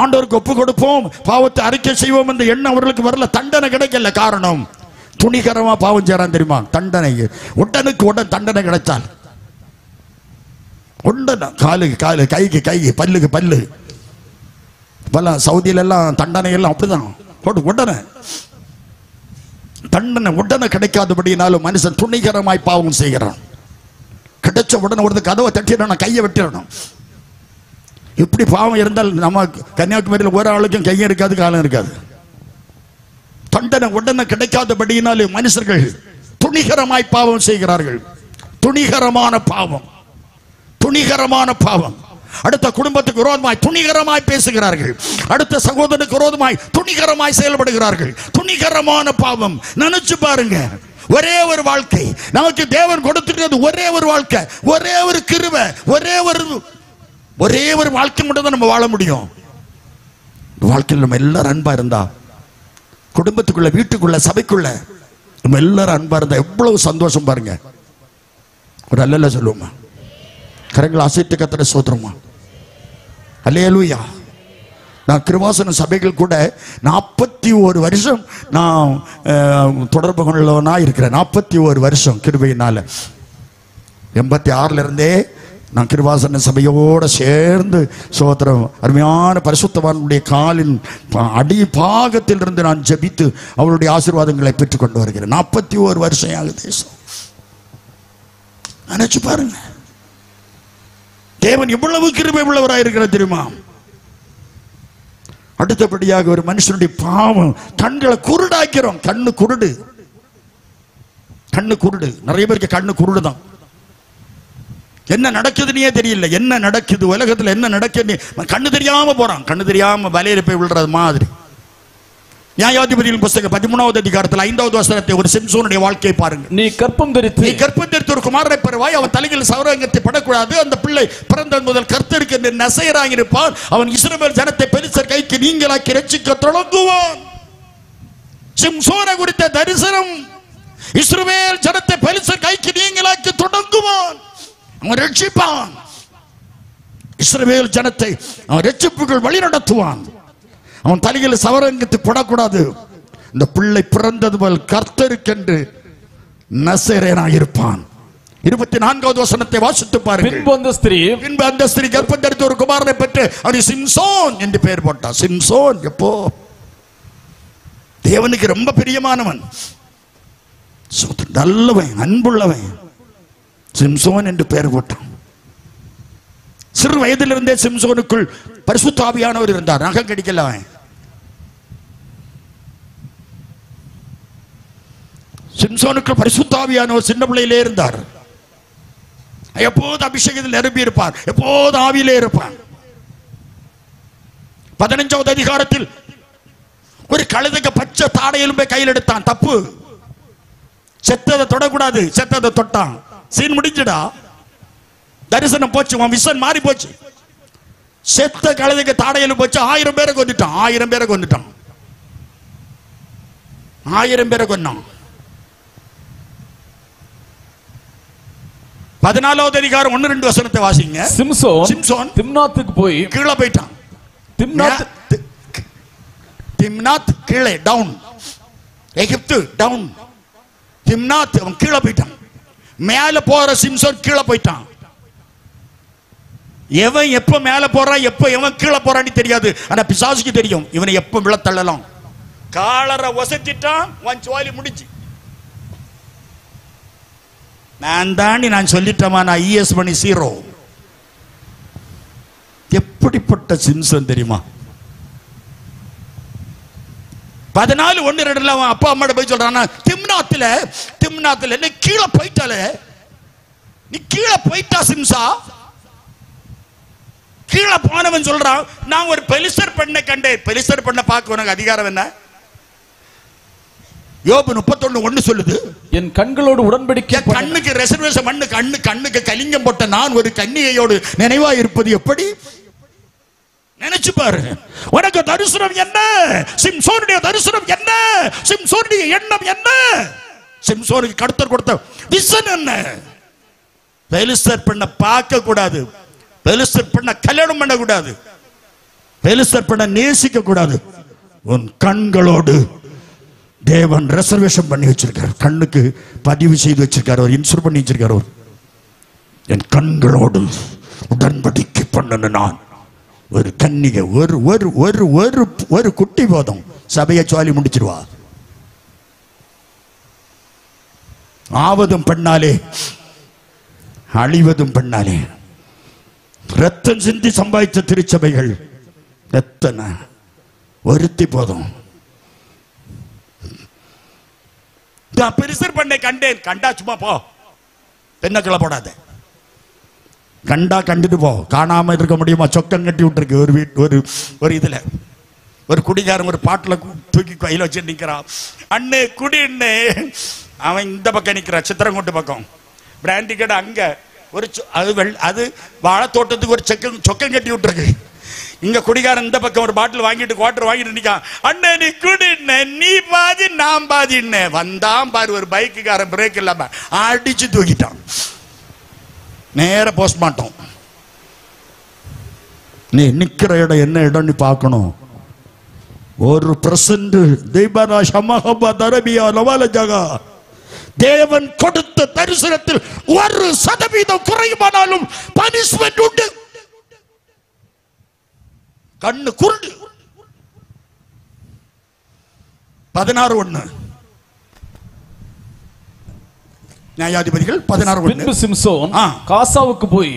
ஆண்டவருக்கு ஒப்பு கொடுப்போம், பாவத்தை அறிக்கை செய்வோம் என்ற எண்ணம் அவர்களுக்கு வரல. தண்டனை கிடைக்கல. காரணம் துணிகரமா பாவம் செய்யறான். தெரியுமா? தண்டனை உடனுக்கு உடன் தண்டனை கிடைச்சால், உடனே காலுக்கு காலு, கைக்கு கை, பல்லுக்கு பல்லு. இப்பெல்லாம் சவுதியில எல்லாம் தண்டனை எல்லாம் அப்படிதான். உடனே தண்டனை உடனே கிடைக்காதபடினாலும் மனுஷன் துணிகரமாய் பாவம் செய்கிறான். கிடைச்ச உடனே ஒரு கதவை தட்டிடணும், கையை வெட்டிடணும். இப்படி பாவம் இருந்தால் நம்ம கன்னியாகுமரியில் ஒரு ஆளுக்கும் கையும் இருக்காது, காலம் இருக்காது. தண்டனை உடனே கிடைக்காதபடியினாலும் மனுஷர்கள் துணிகரமாய் பாவம் செய்கிறார்கள். துணிகரமான பாவம், துணிகரமான பாவம். அடுத்த குடும்பத்துக்கு விரோதமாய் துணிகரமாய் பேசுகிறார்கள். அடுத்த சகோதரனுக்கு விரோதமாய் துணிகரமாய் செயல்படுகிறார்கள். துணிகரமான பாவம். நினைச்சு பாருங்க, ஒரே ஒரு வாழ்க்கை நமக்கு தேவன் கொடுத்துட்டது. ஒரே ஒரு வாழ்க்கை, ஒரே ஒரு கிருபை, ஒரே ஒரு வாழ்க்கை மட்டும் தான் நம்ம வாழ முடியும். வாழ்க்கையில் நம்ம எல்லாரும் அன்பா இருந்தா, குடும்பத்துக்குள்ள, வீட்டுக்குள்ள, சபைக்குள்ள நம்ம எல்லாரும் அன்பா இருந்தா எவ்வளவு சந்தோஷம் பாருங்க. ஒரு அல்ல சொல்லுவோமா? கரங்களை அசைத்து கர்த்தரை ஸ்தோத்திரமா. அல்லேலூயா. நான் கிருபாசன சபைகள் கூட 41 வருஷம் நான் தொடர்பு கொள்ளவனா இருக்கிறேன். 41 வருஷம் கிருபையினால. 86 இருந்தே நான் கிருபாசன சபையோடு சேர்ந்து சோத்திரம் அருமையான பரிசுத்தவானுடைய காலின் அடி பாகத்தில் இருந்து நான் ஜெபித்து அவருடைய ஆசீர்வாதங்களை பெற்றுக் கொண்டு வருகிறேன். 41 வருஷம் ஆகுது. தேசம் நினைச்சு பாருங்க, தேவன் எவ்வளவு கிருபை உள்ளவராக இருக்கிறார் தெரியுமா? அடுத்தபடியாக ஒரு மனுஷனுடைய பாவம் கண்களை குருடாக்கிறோம். கண்ணு குருடு, கண்ணு குருடு. நிறைய பேருக்கு கண்ணு குருடு தான். என்ன நடக்குதுன்னே தெரியல, என்ன நடக்குது உலகத்துல, என்ன நடக்குது கண்ணு தெரியாம போறான், கண்ணு தெரியாம வலையில போய் விழுறது மாதிரி. நியாயாதிபதியின் புத்தகம் 13வது அதிகாரத்தில் 5வது வசனத்தை ஒரு சிம்சோனுடைய வாழ்க்கையை பாருங்க.
நீ கற்பம் தரித்து
ஒரு குமாரனை பெறுவாய், அவன் தலையில் சவரங்கத்தை படக்கூடாது, அந்த பிள்ளை பிறந்த முதல் கர்த்தருக்கு என்று நசையராக இருப்பான், அவன் இஸ்ரவேல் ஜனத்தை பெலிஸ்தர் கைக்கு நீங்களாக்கி ரட்சிக்க தொடங்குவான். சிம்சோனை குறித்த தரிசனம், இஸ்ரவேல் ஜனத்தை பெலிஸ்தர் கைக்கு நீங்களாக்கி தொடங்குவான், அவன் ரட்சிப்பான், இஸ்ரவேல் ஜனத்தை அவன் ரட்சிப்புகள் வழி நடத்துவான். அவன் தலையில் சவரங்கத்தை போடக்கூடாது, இந்த பிள்ளை பிறந்தது முதல் கர்த்தருக்கென்று நசரேயனாக இருப்பான். 24வது வசனத்தை வாசித்து பாருங்கள். பின்பு அந்த ஸ்திரீ கர்ப்பம் தரித்து ஒரு குமாரனை பெற்று அவனுக்கு சிம்சோன் என்று பெயர் போட்டான். சிம்சோன் எப்போ தேவனுக்கு ரொம்ப பிரியமானவன், நல்லவன், அன்புள்ளவன், சிம்சோன் என்று பெயர் போட்டான். சிறு வயதிலிருந்தே சிம்சோனுக்குள் பரிசுத்த ஆவியானவர் இருந்தார். நகம் கடிக்கல அவன். சிம்சோனுக்கு பரிசுத்த ஆவியானவர் சின்ன பிள்ளையிலே இருந்தார். எப்போது அபிஷேகத்தில் நிரம்பி இருப்பார், எப்போது ஆவியிலே இருப்பார். 15வது அதிகாரத்தில் ஒரு கழுதைக்கு பச்சை தாடை எலும்பை கையில் எடுத்தான், தப்பு. செத்ததை தொடக்கூடாது, செத்ததை தொட்டான், சீன் முடிஞ்சுடா, தரிசனம் போச்சு, உன் விஷன் மாறி போச்சு. செத்த கழுதைக்கு தாடையில் போச்சு, 1000 பேரை கொண்டுட்டான், 1000 பேரை கொண்டுட்டான், 1000 பேரை கொன்னான். 14வது அதிகாரம் 1-2 வசனத்தை வாசிங்க. சிம்சோன்
திம்னாத்துக்கு போய்
கீழே போயிட்டான். திம்னாத் கீழே, டவுன், எகிப்து டவுன், திம்னாத் அவன் கீழே போயிட்டான். மேல போற சிம்சோன் கீழே போயிட்டான். எவன் எப்ப மேல போறான், எப்ப எவன் கீழே போறான்னு தெரியாது, ஆனா பிசாசுக்கு தெரியும் இவனை எப்ப விழ தள்ளலாம். காலரை ஒசத்திட்டான், வாலி முடிச்சு. நான் சொல்லிட்டமா, நான் இஎஸ் மணி 0. எப்படிப்பட்ட சிம்சன் தெரியுமா? 14:1-2 அவன் அப்பா அம்மாட்ட போய் சொல்றான், திம்னாத்துல நீ கீழே போயிட்டால, நீ கீழே போயிட்டா சிம்சா. கீழே போனவன் சொல்றான், நான் ஒரு பெலிஸ்தர் பெண்ணை கண்டேன். பெலிஸ்தர் பெண்ணை பார்க்க உனக்கு அதிகாரம் என்ன? யோபு 31:1 சொல்லுது, என் கண்களோடு உடன்படிக்கை, கண்ணுக்கு ரெசர்வேஷன் பண்ணு, கண்ணுக்கு கலிங்கம் போட்ட நான் ஒரு கன்னிகையோடு நினைவா இருப்பது எப்படி? நினைச்சு பாரு. உனக்கு தரிசனம் என்ன? சிம்சோனுடைய தரிசனம் என்ன? சிம்சோனுடைய எண்ணம் என்ன? சிம்சோனுக்கு கர்த்தர் கொடுத்த விஷன் என்ன? பெலிஸ்தர் பெண்ணை பார்க்க கூடாது, பெலிஸ்தர் பெண்ணை கல்யாணம் பண்ண கூடாது, பெலிஸ்தர் பெண்ணை நேசிக்க கூடாது. உன் கண்களோடு தேவன் ரெசர்வேஷன் பண்ணி வச்சிருக்கார், கண்ணுக்கு பதிவு செய்து வச்சிருக்கார், ஒரு இன்சூர் பண்ணி வச்சிருக்கார். என் கண்களோடு உடன்படிக்கை பண்ணன நான் ஒரு கன்னிகை, ஒரு ஒரு ஒரு ஒரு ஒரு குட்டி போதும் சபையை சொல்லி முடிச்சிருவா. ஆவதும் பெண்ணாலே, அழிவதும் பெண்ணாலே. ரத்தம் சிந்தி சம்பாதித்த திருச்சபைகள் எத்தனை, ஒருத்தி போதும். பெரிசர் பண்ணை கண்டேன், கண்டா சும்மா போ, பெண்ணக்களை போடாத, கண்டா கண்டுட்டு போ. காணாம இருக்க முடியுமா? சொக்கம் கட்டி விட்டுருக்கு ஒரு வீட்டு ஒரு இதுல ஒரு குடிகாரன் ஒரு பாட்டில் தூக்கி கையில் வச்சு நிற்கிறான். அண்ணே குடின்னு அவன் இந்த பக்கம் நிற்கிறான், சித்திரங்கோட்டு பக்கம். பிராண்டி கடை அங்க ஒரு அது வாழைத்தோட்டத்துக்கு ஒரு சொக்கம் கட்டி விட்டுருக்கு. இங்க குடிகாரன் இந்த பக்கம் ஒரு பாட்டில் வாங்கிட்டு குவார்டர் வாங்கிட்டு நிற்கான். அண்ணே நீ குடின்னு, நீ பாதி நான் பாதின்னு. வந்தான் பாரு ஒரு பைக்குக்காரன், பிரேக் இல்லாம அடிச்சு தூக்கிட்டான். நேர போஸ்ட்மார்ட்டம். நீ நிக்கிற இடம் என்ன இடம் நீ பார்க்கணும். ஒரு பிரசன்ட் தேவன் கொடுத்த தரிசனத்தில் 1% குறையுமானாலும் பனிஷ்மெண்ட் உண்டு. கண்ணு குருடு. 16:1 நியாயாதிபதிகள் 16:1.
சிம்சோன் காசாவுக்கு போய்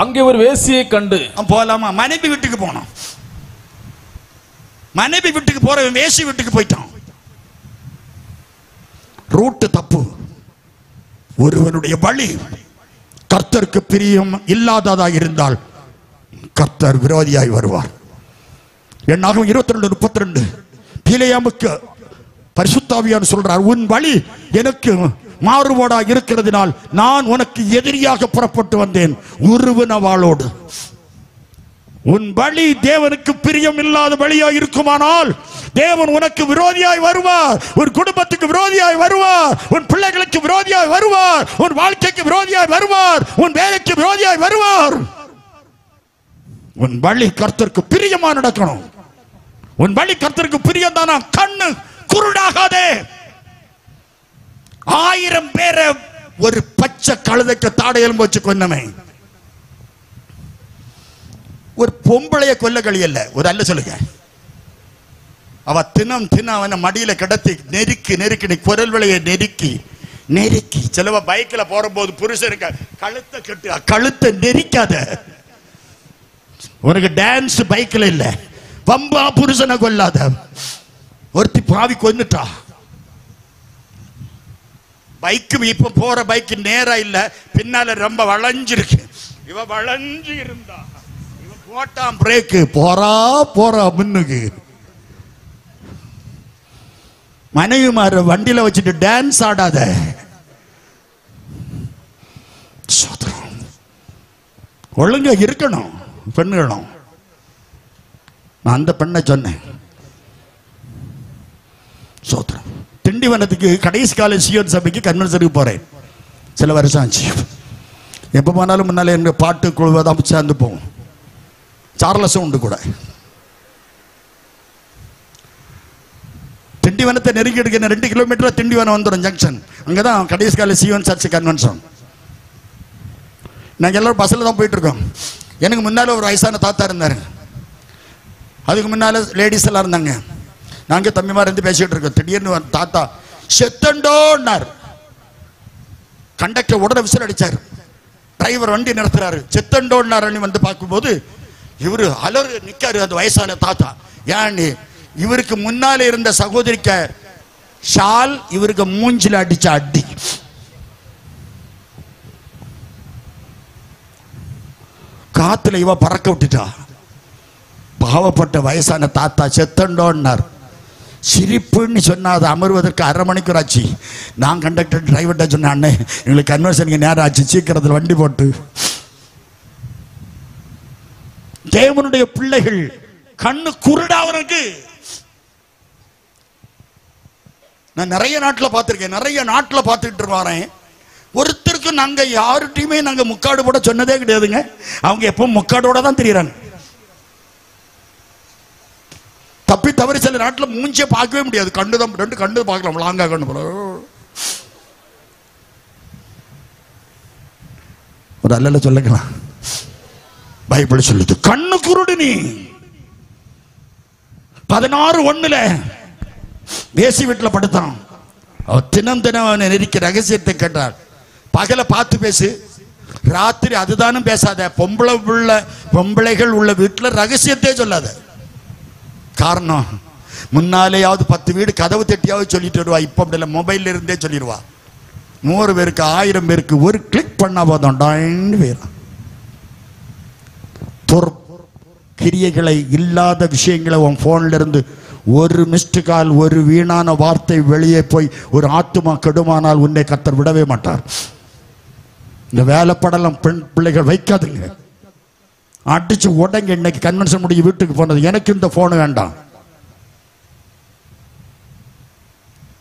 அங்கே ஒரு வேசியை கண்டு
போலாமா, மனைவி வீட்டுக்கு போனான். மனைவி வீட்டுக்கு போறவன் வேசி வீட்டுக்கு போயிட்டான். ரூட்டு தப்பு. ஒருவனுடைய வழி கர்த்தருக்கு பிரியம் இல்லாததா இருந்தால் கர்த்தர் விரோதியாய் வருவார். என்னாகும் 22:32 பிலேயாமுக்கு பரிசுத்தாவியார் சொல்றார், உன் வழி எனக்கு மாறுபாடா இருக்கிறதுனால் நான் உனக்கு எதிரியாக புறப்பட்டு வந்தேன் உருவின வாளோடு. உன் வழி தேவனுக்கு பிரியம் இல்லாத வழியா இருக்குமானால் தேவன் உனக்கு விரோதியாய் வருவார், உன் குடும்பத்துக்கு விரோதியாய் வருவார், உன் பிள்ளைகளுக்கு விரோதியாய் வருவார், உன் வாழ்க்கைக்கு விரோதியாய் வருவார், உன் வேலைக்கு விரோதியாய் வருவார். உன் வழி கர்த்தருக்கு பிரியமா நடக்கணும். உன் வழி கர்த்தருக்கு பிரியம் தானா? கண்ணு குருடாகாதே. 1000 பேரை ஒரு பச்சை கழுதைக்கு தாடையெலும்பு வச்சு கொன்னமே. ஒரு பொம்பளைய கொல்ல கழியல்ல, ஒரு அல்ல சொல்லுங்க. அவ தினம் அவன மடியில கிடத்தி நெருக்கி குரல் விலையை நெருக்கி சிலவ பைக்ல போற போது புருஷனுக்கு கழுத்தை கட்டு, கழுத்தை நெரிக்காத. உனக்கு டான்ஸ் பைக்ல இல்ல, பம்பா புருஷனை கொல்லாத. ஒருத்தி பாவி கொன்னுட்டா. பைக்கு இப்ப போற பைக்கு நேரா இல்ல, பின்னால ரொம்ப வளைஞ்சிருக்கு. இவ வளைஞ்சு இருந்தா, இவ போட்டான் பிரேக்கு, போறா முன்னுக்கு. மனைவிமார வண்டியில வச்சுட்டு டான்ஸ் ஆடாத. ஒழுங்க இருக்கணும் பெண்களும். நான் அந்த பெண்ணை சொன்னேன். சோத்திரம். திண்டிவனத்துக்கு கடைசி கால சியோன் சபைக்கு கன்வென்ஷனுக்கு போறேன். சில வருஷம் ஆச்சு. எப்போ போனாலும் முன்னாலே எங்க பாட்டு குழுவதான் சேர்ந்து போவோம். சார்லஸும் உண்டு கூட. திண்டிவனத்தை நெருங்கி எடுக்க 2 கிலோமீட்டர் திண்டிவனம் வந்துடும் ஜங்ஷன். அங்கதான் கடைசி கால சியோன் சர்ச் கன்வென்ஷன். நாங்கள் எல்லாரும் பஸ்ல தான் போயிட்டு இருக்கோம். எனக்கு முன்னால ஒரு வயசான தாத்தா இருந்தாரு. அதுக்கு முன்னால லேடிஸ் எல்லாம் இருந்தாங்க. நாங்க தம்பிமார் இருந்து பேசிட்டு இருக்கோம். திடீர்னு தாத்தா செத்தண்டோன்னார். கண்டக்டர் உடனே விசில் அடிச்சாரு. டிரைவர் வண்டி நிறுத்துறாரு. செத்தண்டோன்னாரு வந்து பார்க்கும்போது இவரு அலறு நிக்காரு. அந்த வயசான தாத்தா ஏன்னு இவருக்கு முன்னாலே இருந்த சகோதரிக்க ஷால் இவருக்கு மூஞ்சில அடிச்ச அடி. காத்துல இவ பறக்க விட்டுட்டா. பாவப்பட்ட வயசான தாத்தா செத்தண்டோன்னார். சிரிப்புன்னு சொன்னா அது அமர்வதற்கு 1/2 மணிக்கூர் ஆச்சு. நான் கண்டக்டர் டிரைவர்கிட்ட சொன்னேன், அண்ணே எங்களுக்கு கன்வென்ஷனுக்கு நேரம் ஆச்சு, சீக்கிரத்தில் வண்டி போட்டு. தேவனுடைய பிள்ளைகள் கண்ணு குருடாவனுக்கு நான் நிறைய நாட்டில் பார்த்திருக்கேன். நிறைய நாட்டில் பார்த்துக்கிட்டு வரேன். ஒருத்தருக்கு நாங்க யாருட்டையுமே நாங்க முக்காடு போட சொன்னதே கிடையாதுங்க. அவங்க எப்பவும் முக்காடோட தான் தெரியுறாங்க. தப்பி தவறி சில நாட்டில் மூஞ்சிய பார்க்கவே முடியாது. கண்டுதான் 2 கண்டு பார்க்கலாம். லாங்கா கண்டு போல ஒரு அல்லல சொல்லிக்கலாம். பைபிள் சொல்லுது கண்ணு குருடு. நீ 16:1 வேசி வீட்டில் படுத்தான். தினம் அவனை நெருக்கி ரகசியத்தை கேட்டார். பகல பார்த்து பேசு, ராத்திரி அதுதானும் பேசாத. பொம்பளைகள் உள்ள வீட்டில் ரகசியத்தை சொல்லாத. காரணம் முன்னாலேயாவது 10 வீடு கதவு தட்டியாவது சொல்லிட்டு வருவா. இப்ப அப்படி இல்லை, மொபைல்ல இருந்தே சொல்லிடுவா. 100 பேருக்கு 1000 பேருக்கு ஒரு கிளிக் பண்ணா போதும் போயிடும். கிரியைகளை இல்லாத விஷயங்களை உன் போன்ல இருந்து ஒரு மிஸ்டு கால், ஒரு வீணான வார்த்தை வெளியே போய் ஒரு ஆத்துமா கெடுமானால் உன்னை கர்த்தர் விடவே மாட்டார். இந்த வேலைப்படலாம் பெண் பிள்ளைகள் வைக்காதுங்க. அடிச்சு உடங்க. இன்னைக்கு கன்வென்ஷன் முடிஞ்சு வீட்டுக்கு போனது, எனக்கு இந்த போன் வேண்டாம்.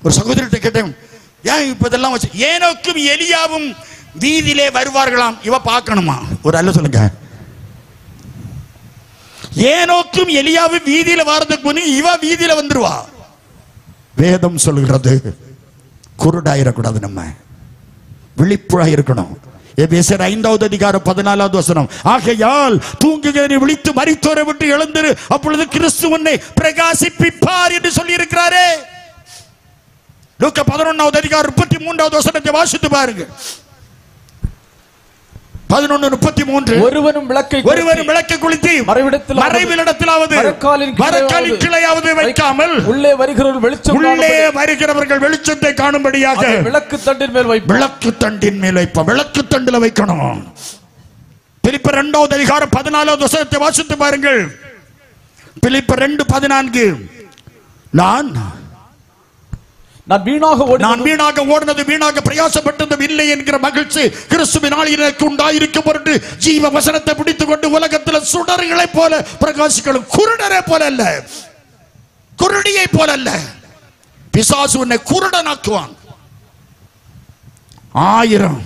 ஒரு சகோதரிட்ட கேட்டேன், ஏன் இப்ப இதெல்லாம் வச்சு? ஏனோக்கும் எலியாவும் வீதியிலே வருவார்களாம். இவ பார்க்கணுமா? ஒரு அல்ல சொல்லுங்க. ஏனோக்கும் எலியாவும் வீதியில வாரதுக்கு முன்னே இவ வீதியில வந்துருவா. வேதம் சொல்கிறது குருடாயிரக்கூடாது, நம்ம விழிப்புழா இருக்கணும். எபேசியர் 5வது அதிகாரம் 14வது வசனம். ஆகையால் தூங்குகிறதை விழித்து மரித்தோரை விட்டு எழுந்திரு, அப்பொழுது கிறிஸ்து உன்னை பிரகாசிப்பிப்பார் என்று சொல்லி இருக்கிறாரே. லூக்கா 11வது அதிகாரம் 33வது வசனத்தை வாசித்து பாருங்க. 11:33
ஒருவனும் விளக்கை கொளுத்தி
மறைவிடத்திலாவது மரக்காலின் கிளையாவது வைக்காமல்
உள்ளே
வருகிறவர்கள் வெளிச்சத்தை காணும்படியாக
விளக்கு தண்டின் மேல் வைப்பான்.
விளக்கு தண்டின் மேல் வைப்பான். விளக்கு தண்டில வைக்கணும். பிலிப்பியர் 2வது அதிகாரம் 14வது வசனத்தை வாசித்து பாருங்கள். பிலிப்பியர் 2:14 நான் வீணாக ஓடினது வீணாக பிரயாசப்பட்டதும் இல்லை என்கிற மகிழ்ச்சி கிறிஸ்துவினால் எனக்கு உண்டாயிருக்கும் பொருட்டு ஜீவ வசனத்தை பிடித்துக் கொண்டு உலகத்தில் சுடர்களை போல பிரகாசிக்கணும். குருடரை போல அல்ல, குருடியை போல அல்ல. பிசாசு உன்னை குருடனாக்குவான். 1000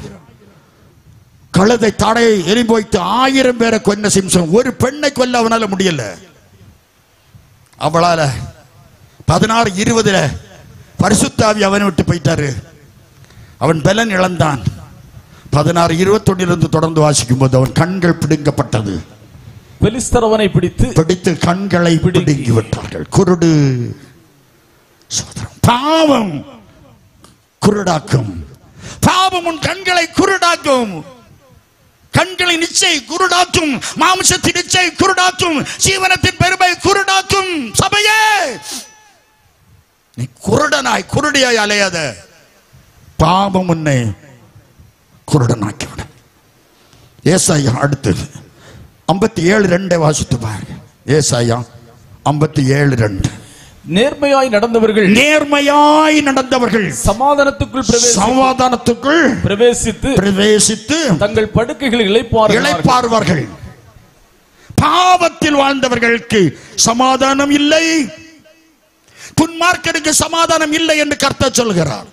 கழுதை தடையை எரிந்து வைத்து 1000 பேரை கொன்ன சிம்சன் ஒரு பெண்ணை கொல்ல அவனால முடியல. அவளால 16:20 பரிசுத்தாவி அவனை விட்டு போயிட்டாரு. அவன் பலன் இழந்தான். 16:21 தொடர்ந்து வாசிக்கும் போது அவன் கண்கள் பிடுங்கப்பட்டது.
பெலிஸ்தர் அவனை பிடித்து
கண்களை பிடுங்கி விட்டார்கள். குருடு பாவம் குருடாக்கும். பாவம் உன் கண்களை குருடாக்கும். கண்களை நிச்சய குருடாக்கும். மாம்சத்தின் நிச்சய குருடாக்கும். ஜீவனத்தின் பெருமை குருடாக்கும். சபையே, நீ குருடனாய் குருடியாய் அலையாத. பாவம் உன்னை குருடனாக்கிவிடும். ஏசாயா அடுத்தது 57:2 வாசித்து பாருங்க. ஏசாயா 57:2
நேர்மையாய் நடந்தவர்கள்
சமாதானத்துக்குள் பிரவேசித்து
தங்கள் படுக்கைகளில் இளைப்பாறுவார்கள்.
பாவத்தில் வாழ்ந்தவர்களுக்கு சமாதானம் இல்லை, துன்மார்க்கனுக்கு சமாதானம் இல்லை என்று கர்த்தர் சொல்கிறார்.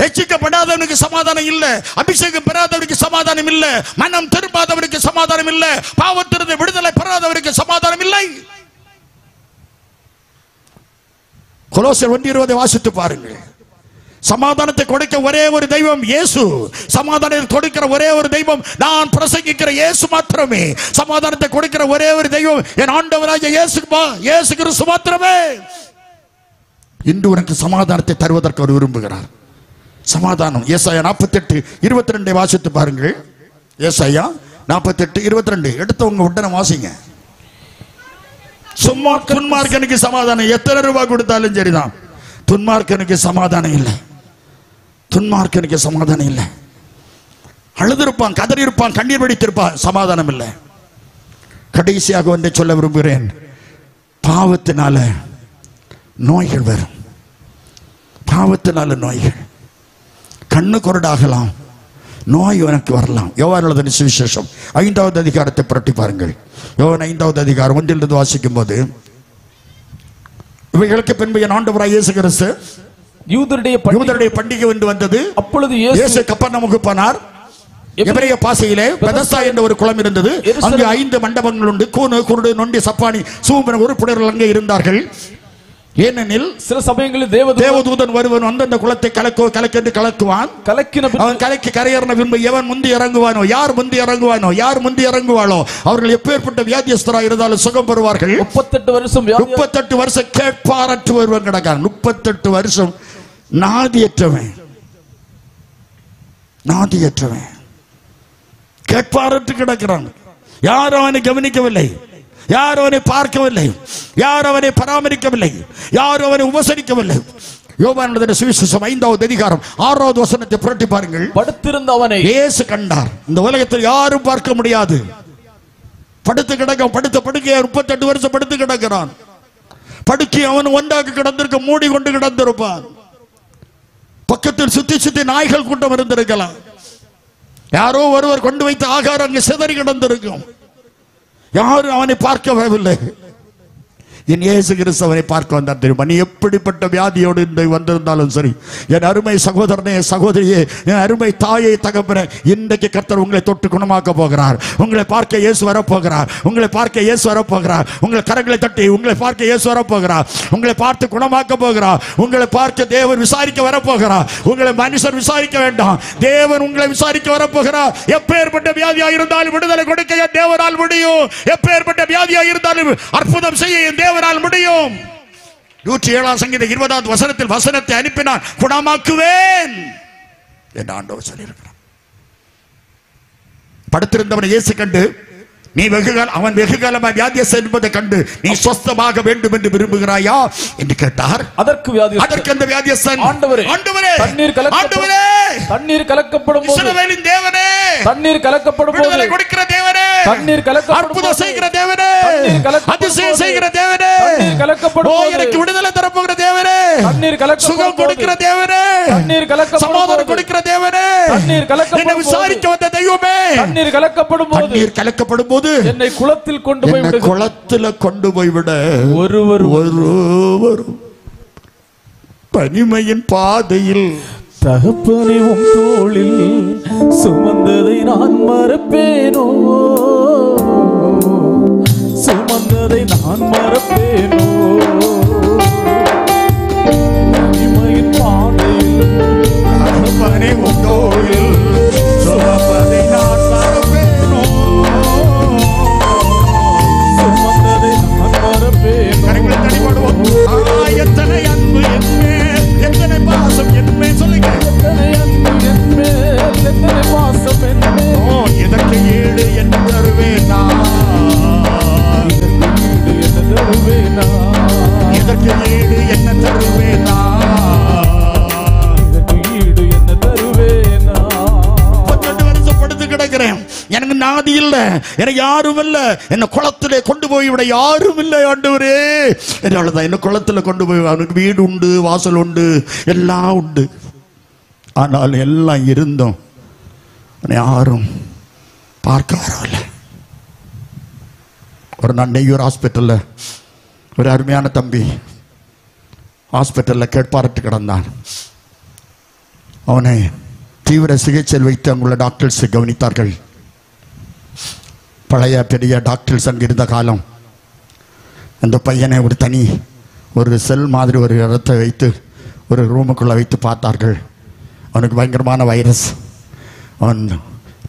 ரட்சிக்கப்படாதவனுக்கு சமாதானம் இல்லை, அபிஷேகம் பெறாதவனுக்கு சமாதானம் இல்லை, மனம் திரும்பாதவனுக்கு சமாதானம் இல்லை, பாவத்திலிருந்து விடுதலை பெறாதவனுக்கு சமாதானம் இல்லை. கொலோசியர் 1:20 வாசித்து பாருங்கள். சமாதானத்தை கொடுக்க ஒரே ஒரு தெய்வம் இயேசு. சமாதானத்தை கொடுக்கிற ஒரே ஒரு தெய்வம் நான் பிரசங்கிக்கிற இயேசு மாத்திரமே. சமாதானத்தை கொடுக்கிற ஒரே ஒரு தெய்வம் என் ஆண்டவராகிய இயேசு கிறிஸ்து மாத்திரமே. இன்று உனக்கு சமாதானத்தை தருவதற்கு அவர் விரும்புகிறார். சமாதானம். ஏசாயா 48:22 வாசித்து பாருங்கள். ஏசாயா 48:22 எடுத்தவங்க உடனே வாசிங்க. சும்மா துன்மார்க்கனுக்கு சமாதானம் எத்தனை ரூபாய் கொடுத்தாலும் சரிதான். துன்மார்க்கனுக்கு சமாதானம் இல்லை. துன்மார்க்கனுக்கு சமாதானம் இல்லை. அழுதிருப்பான், கதறி இருப்பான், கண்ணீர் வடித்திருப்பான், சமாதானம் இல்லை. கடைசியாக ஒன்றை சொல்ல விரும்புகிறேன். பாவத்தினால நோய்கள் வரும். பாவத்தினால நோய்கள். கண்ணு குருடாகலாம், நோய் உனக்கு வரலாம். யோவான் எழுதின சுவிசேஷம் 5வது அதிகாரத்தை புரட்டி பாருங்கள். யோவான் 5வது அதிகாரம் 1 வாசிக்கும் போது இவைகளுக்கு பின்பு என் ஆண்டவராகிய இயேசு கிறிஸ்து யூதருடைய பண்டிகை வந்து வந்தது.
அப்பொழுது
இயேசு கப்பர்நகமுக்கு போனார். எபிரேய பாஷையிலே பெதஸ்தா என்ற ஒரு குளம் இருந்தது. அங்கு 5 மண்டபங்கள் உண்டு. கூனு, குருடு, நொண்டி, சப்பானி, சூம்பன உறுப்பினர்கள் அங்கே இருந்தார்கள். ஏனெனில்
சில சமயங்களில்
தேவதூதன் வருவன் வந்து அந்த குளத்தை கலக்கென்று கலக்குவான். அவன் கலக்கி கரையேறின பின்பு எவன் முந்தி இறங்குவானோ, யார் முந்தி இறங்குவாளோ அவர்கள் எப்பேற்பட்ட வியாதியஸ்தராக இருந்தாலும் சுகம் பெறுவார்கள். 38 வருஷம் கேட்பாரற்று ஒருவன் கிடக்கான். 38 வருஷம் நாதியற்றவன் கேட்பாரற்று கிடக்கிறான். யாரும் அவனை கவனிக்கவில்லை, யாரும் அவனை பார்க்கவில்லை, யாரும் அவனை பராமரிக்கவில்லை, யாரும் அவனை உபசரிக்கவில்லை. யோவான் எழுதின சுவிசேஷம் 5வது அதிகாரம் 6வது வசனத்தை புரட்டி பாருங்கள்.
படுத்திருந்த அவனை
இயேசு கண்டார். இந்த உலகத்தில் யாரும் பார்க்க முடியாது. படுத்து கிடக்க படுத்த படுக்கையா 38 வருஷம் படுத்து கிடக்கிறான். படுக்கை அவன் ஒன்றாக கிடந்திருக்க மூடி கொண்டு கிடந்திருப்பான். பக்கத்தில் சுத்தி நாய்கள் கூட்டம் இருந்திருக்கலாம். யாரோ ஒருவர் கொண்டு வைத்த ஆகாரம் அங்கு சிதறி கிடந்திருக்கும். யாரும் அவனை பார்க்க வரவில்லை. என் இயேசு கிறிஸ்து அவனை பார்க்க வந்தார். தெரியுமா? நீ எப்படிப்பட்ட வியாதியோடு வந்திருந்தாலும் சரி, என் அருமை சகோதரனே, சகோதரியே, என் அருமை தாயை, தகப்பனே, இன்றைக்கு கர்த்தர் உங்களை தொட்டு குணமாக்க போகிறார். உங்களை பார்க்க இயேசு வரப்போகிறார். உங்களை பார்க்க இயேசு வரப்போகிறார். உங்களை கரங்களை தட்டி உங்களை பார்க்க இயேசு வரப்போகிறார். உங்களை பார்த்து குணமாக்க போகிறார். உங்களை பார்க்க தேவன் விசாரிக்க வரப்போகிறார். உங்களை மனுஷர் விசாரிக்க வேண்டாம், தேவன் உங்களை விசாரிக்க வரப்போகிறார். எப்பேற்பட்ட வியாதியாக இருந்தாலும் விடுதலை கொடுக்க என் தேவனால் முடியும். எப்பேற்பட்ட வியாதியாக இருந்தாலும் அற்புதம் செய்ய என் தேவனால் முடியும். 107 சங்கீதம் 20வது வசனத்தில் வசனத்தை அனுப்பினான், குணமாக்குவேன் என்று ஆண்டவர் சொல்லியிருக்கிறார். படுத்திருந்தவனை இயேசு கண்டு, நீ அவன் வெகு காலமாக வியாதியஸ்தன் என்பதை கண்டு நீ சொஸ்தமாக வேண்டும் என்று விரும்புகிறாயா என்று கேட்டார். அதற்கு அந்த வியாதியஸ்தன், ஆண்டவரே, தண்ணீர் கலக்கப்படும் போது, இஸ்ரவேலின் தேவனே, தண்ணீர் கலக்கப்படும் போது விடுதலை கொடுக்கிற தேவனே, தண்ணீர் கலக்கப்படும் போது அற்புதம் செய்கிற தேவனே, அதிசயம் செய்கிற தேவனே, தண்ணீர் கலக்கப்படும் போது எனக்கு விடுதலை தர போகிற தேவனே, தண்ணீர் கலக்கப்படும் போது சுகம் கொடுக்கிற தேவனே, தண்ணீர் கலக்கப்படும் போது சமாதானம் கொடுக்கிற தேவனே, தண்ணீர் கலக்கப்படும் போது விசாரிக்க வந்த தெய்வமே, தண்ணீர் கலக்கப்படும் போது, தண்ணீர் கலக்கப்படும் போது என்னை குளத்தில் கொண்டு போய் விடு, குளத்தில் கொண்டு போய் விட ஒருவர் தனிமையின் பாதையில் தகப்பனே உம் தோளில் சுமந்ததை நான் மறப்பேனோ, சுமந்ததை நான் மறப்பேனோ, தனிமையின் பாதையில் தகப்பனே உம் தோளில் சுமந்ததை நான் மறப்பேனோ, சுமந்ததை நான் மறப்பேனோ. கரைகளை தடிபடுவோம். எத்தனை அன்பு என்மே, எத்தனை பாசம் என்மே, சொல்லுங்க. எத்தனை அன்பு என்மே, எத்தனை பாசம் என்மே, இதற்கு ஈடு என்ன தருவேனா, இதற்கு ஈடு என்ன தருவேனா, இதற்கு ஈடு என்ன தருவேனா. 32 வருஷம் படுத்து கிடக்கிறேன், எனக்கு நாதி இல்ல, எனக்கு யாரும் இல்ல, என்ன குளத்திலே கொண்டு போய் விட யாரும் இல்லை ஆண்டவரே. என்னாலதான் என்ன குளத்துல கொண்டு போய், அவனுக்கு வீடு உண்டு, வாசல் உண்டு, எல்லாம் உண்டு. ஆனால் எல்லாம் இருந்தோம் யாரும் பார்க்க வரவில்ல. ஒரு நாள் நெய்யூர் ஹாஸ்பிட்டல்ல ஒரு அருமையான தம்பி ஹாஸ்பிட்டல்ல கேட்பாரட்டு கிடந்தான். அவனை தீவிர சிகிச்சையில் வைத்து அங்குள்ள டாக்டர்ஸ் கவனித்தார்கள். பழைய பெரிய டாக்டர்ஸ் அங்கே இருந்த காலம். அந்த பையனை ஒரு தனி ஒரு செல் மாதிரி ஒரு இடத்தை வைத்து ஒரு ரூமுக்குள்ளே வைத்து பார்த்தார்கள். அவனுக்கு பயங்கரமான வைரஸ். அவன்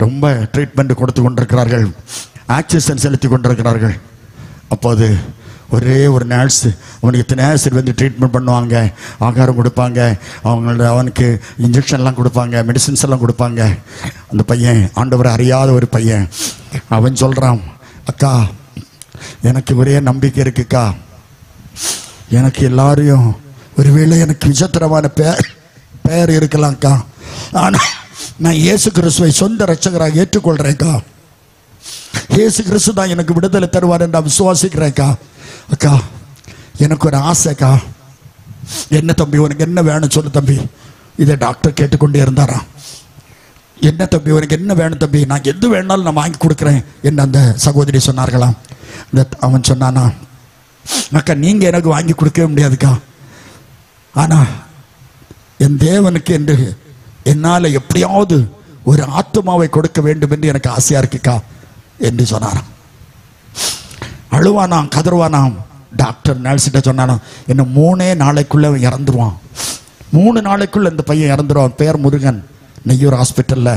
ரொம்ப ட்ரீட்மெண்ட் கொடுத்து கொண்டிருக்கிறார்கள், ஆக்சிஜன் செலுத்தி கொண்டிருக்கிறார்கள். அப்போது ஒரே ஒரு நர்ஸ் அவனுக்கு இத்தனை ஆசிட் வந்து ட்ரீட்மெண்ட் பண்ணுவாங்க, ஆகாரம் கொடுப்பாங்க, அவனுக்கு இன்ஜெக்ஷன்லாம் கொடுப்பாங்க, மெடிசின்ஸ் எல்லாம் கொடுப்பாங்க. அந்த பையன் ஆண்டவரை அறியாத ஒரு பையன். அவன் சொல்கிறான், அக்கா எனக்கு ஒரே நம்பிக்கை இருக்குக்கா, எனக்கு எல்லாரையும் ஒருவேளை எனக்கு விசித்திரமான பெயர் இருக்கலாம்க்கா, ஆனால் நான் இயேசு கிறிஸ்துவை சொந்த ரட்சகராக ஏற்றுக்கொள்கிறேன்க்கா, இயேசு கிறிஸ்து தான் எனக்கு விடுதலை தருவார் என்று நான் விசுவாசிக்கிறேன்க்கா. அக்கா எனக்கு ஒரு ஆசைக்கா. என்ன தம்பி, உனக்கு என்ன வேணும் சொல்லு தம்பி. இதை டாக்டர் கேட்டுக்கொண்டே இருந்தாராம். என்ன தம்பி உனக்கு என்ன வேணும் தம்பி, நான் எது வேணாலும் நான் வாங்கி கொடுக்குறேன் என்று அந்த சகோதரி சொன்னார்களாம். அவன் சொன்னானா, அக்கா நீங்க எனக்கு வாங்கி கொடுக்கவே முடியாதுக்கா, ஆனா என் தேவனுக்கு என்று என்னால் எப்படியாவது ஒரு ஆத்மாவை கொடுக்க வேண்டும் என்று எனக்கு ஆசையா இருக்குக்கா என்று சொன்னாராம். அழுவானாம், கதறுவானாம். டாக்டர் நர்ஸ்கிட்ட சொன்னானாம், என்ன 3 நாளைக்குள்ள அவன் இறந்துருவான், 3 நாளைக்குள்ள இந்த பையன் இறந்துருவான். பேர் முருகன், நெய்யூர் ஹாஸ்பிட்டல்ல.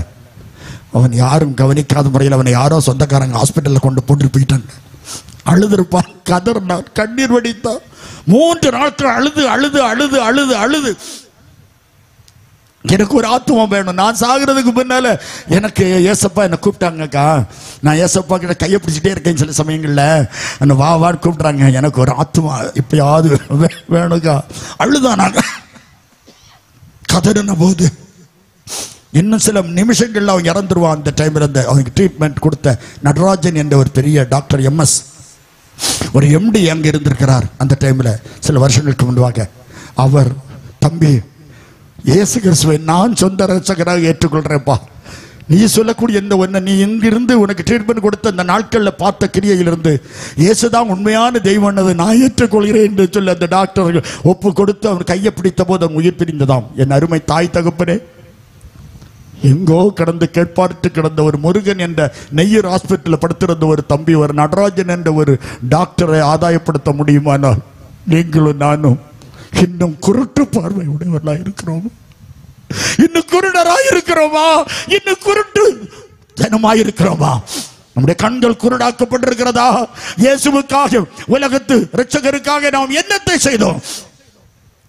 அவன் யாரும் கவனிக்காத முறையில் அவனை யாரோ சொந்தக்காரங்க ஹாஸ்பிட்டலில் கொண்டு போட்டு போயிட்டாங்க. அழுதுருப்பான், கதறினான், கண்ணீர் வடித்தான். 3 நாட்கள் அழுது அழுது அழுது அழுது அழுது எனக்கு ஒரு ஆத்மா வேணும், நான் சாகிறதுக்கு முன்னால எனக்கு ஏசப்பா என்னை கூப்பிட்டாங்கக்கா, நான் ஏசப்பா கிட்ட கையை பிடிச்சிட்டே இருக்கேன் சில சமயங்களில், வா வான்னு கூப்பிட்றாங்க, எனக்கு ஒரு ஆத்மா இப்பயாவது வேணுக்கா. அழுதானாங்க, கதறின போது இன்னும் சில நிமிஷங்கள்ல அவன் இறந்துருவான். அந்த டைம்ல அந்த அவனுக்கு ட்ரீட்மெண்ட் கொடுத்த நடராஜன் என்ற ஒரு பெரிய டாக்டர், MS ஒரு MD அங்கே இருந்திருக்கிறார் அந்த டைம்ல சில வருஷங்களுக்கு முன்பாக. அவர், தம்பி இயேசு கிறிஸ்துவை நான் சொந்த ரட்சகராக ஏற்றுக்கொள்றேன்ப்பா, நீ சொல்லக்கூடிய இந்த ஒன்றை நீ இங்கிருந்து உனக்கு ட்ரீட்மெண்ட் கொடுத்த அந்த நாட்களில் பார்த்த கிரியையிலிருந்து இயேசுதான் உண்மையான தெய்வம்னது நான் ஏற்றுக்கொள்கிறேன் என்று சொல்லி அந்த டாக்டர் ஒப்பு கொடுத்து அவன் கையை பிடித்த போது அவன் உயிர் பிரிந்ததாம். என் அருமை தாய் தகப்பனே, எங்கோ கடந்து கேட்பார்த்து கிடந்த ஒரு முருகன் என்ற நெய்யூர் ஹாஸ்பிட்டலில் படுத்திருந்த ஒரு தம்பி, ஒரு நடராஜன் என்ற ஒரு டாக்டரை ஆதாயப்படுத்த முடியுமானால் நீங்களும் நானும் இன்னும் குருட்டு பார்வை உடையவர்களாக இருக்கிறோம், இன்னும் குருடராக இருக்கிறோமா, இன்னும் குருட்டு ஜனமாயிருக்கிறோமா? நம்முடைய கண்கள் குருடாக்கப்பட்டிருக்கிறதா? இயேசுவுக்காக, உலகத்து இரட்சகருக்காக நாம் என்னத்தை செய்தோம்?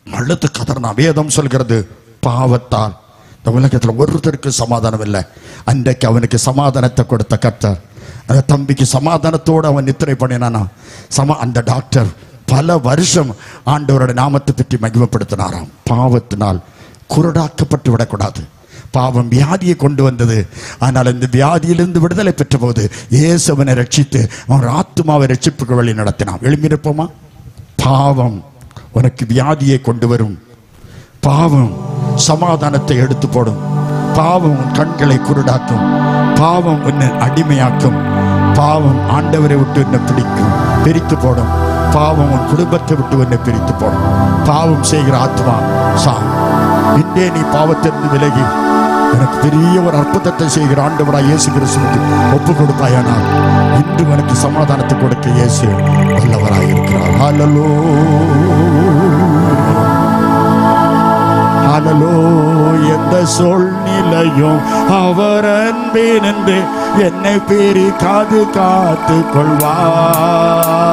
அழுத்து கதறினா. வேதம் சொல்கிறது, பாவத்தால் இந்த உலகத்தில் ஒருத்தருக்கு சமாதானம் இல்லை. அன்றைக்கு அவனுக்கு சமாதானத்தை கொடுத்த கர்த்தர், அந்த தம்பிக்கு சமாதானத்தோடு அவன் நித்திரை பண்ணினானா. அந்த டாக்டர் பல வருஷம் ஆண்டவரோட நாமத்தை பற்றி மகிமைப்படுத்தினாராம். பாவத்தினால் குருடாக்கப்பட்டு விடக்கூடாது. பாவம் வியாதியை கொண்டு வந்தது. ஆனால் இந்த வியாதியிலிருந்து விடுதலை பெற்ற போது இயேசுவனை ரட்சித்து அவன் ஆத்துமாவை ரட்சிப்புக்கு வழி நடத்தினான். எழுப்பியிருப்போமா? பாவம் உனக்கு வியாதியை கொண்டு வரும். பாவம் சமாதானத்தை எடுத்து போடும். பாவம் உன் கண்களை குருடாக்கும். பாவம் உன்னை அடிமையாக்கும். பாவம் ஆண்டவரை விட்டு உன்னை பிரித்து போடும். பாவம் உன் குடும்பத்தை விட்டு உன்னை பிரித்து போடும். பாவம் செய்கிற ஆத்மா இன்றே நீ பாவத்திலிருந்து விலகி எனக்கு பெரிய ஒரு அற்புதத்தை செய்கிற ஆண்டவராய் இயேசு கிறிஸ்துவுக்கு ஒப்பு கொடுப்பாயானால் இன்று உனக்கு சமாதானத்தை கொடுக்க இயேசு வல்லவராய் இருக்கிறார். எந்த சூழ்நிலையும் அவர் அன்பின் என்று என்னை பேரி காத்து கொள்வார்.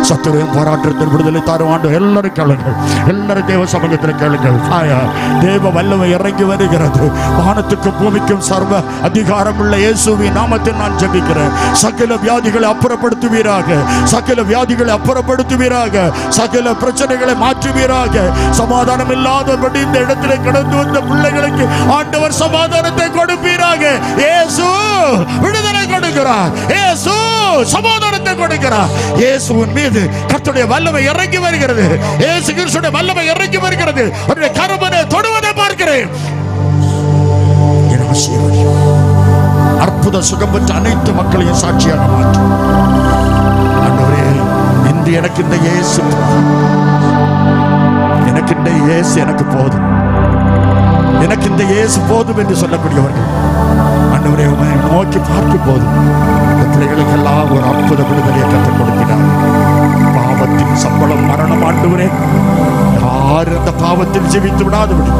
சத்துருவின் போராட்டத்தில் விடுதலை தாரும் ஆண்டவர். எல்லாரும் கேளுங்கள், எல்லாரும் தேவ சமூகத்தில் கேளுங்கள். தேவ வல்லமை இறங்கி வருகிறது. வானத்துக்கும் பூமிக்கும் சர்வ அதிகாரம் உள்ள இயேசுவின் நாமத்தில் நான் ஜெபிக்கிறேன். சகல வியாதிகளை அப்புறப்படுத்துவீராக, சகல வியாதிகளை அப்புறப்படுத்துவீராக, சகல பிரச்சனைகளை மாற்றுவீராக. சமாதானம் இல்லாதபடி இந்த இடத்திலே கடந்து வந்த பிள்ளைகளுக்கு ஆண்டவர் சமாதானத்தை கொடுப்பீராக. இயேசு விடுதலை கொடுக்கிறார். இயேசு சமாதானத்தை கொடுக்கிறார். இயேசுவின் மீது கர்த்தருடைய வல்லமை இறங்கி வருகிறது. இயேசு கிறிஸ்துவின் வல்லமை இறங்கி வருகிறது. அவருடைய கரமனை தொடுவதை பார்க்கிறேன். அற்புத சுகம் பெற்ற அனைத்து மக்களையும் சாட்சியாக மாற்றும் ஆண்டவரே. இன்று எனக்கு இந்த இயேசு எனக்கு இந்த இயேசு எனக்கு போதும், எனக்கு இந்த இயேசு போதும் என்று சொல்லக்கூடியவர்கள் ஆண்டவரே உம்மை நோக்கி பார்க்கும் போது இந்த பிள்ளைகளுக்கெல்லாம் ஒரு அற்புத விடுதலையை கற்றுக் கொடுக்கிறார். பாவத்தின் சம்பளம் மரணம். ஆண்டவரே, யார் அந்த பாவத்தில் ஜீவித்து விடாதபடி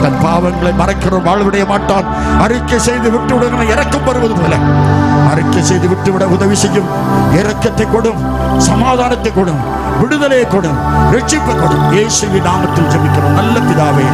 தன் பாவங்களை மறைக்கிறோம் வாழ்விடைய மாட்டான். அறிக்கை செய்து விட்டு விட இறக்கம் வருவது போல அறிக்கை செய்து விட்டுவிட உதவி செய்யும். இரக்கத்தை கொடும், சமாதானத்தை கொடும், விடுதலையை கொடும், ரட்சிப்பை கொடும். இயேசுவின் நாமத்தில் ஜெபிக்கிறோம் நல்ல பிதாவே.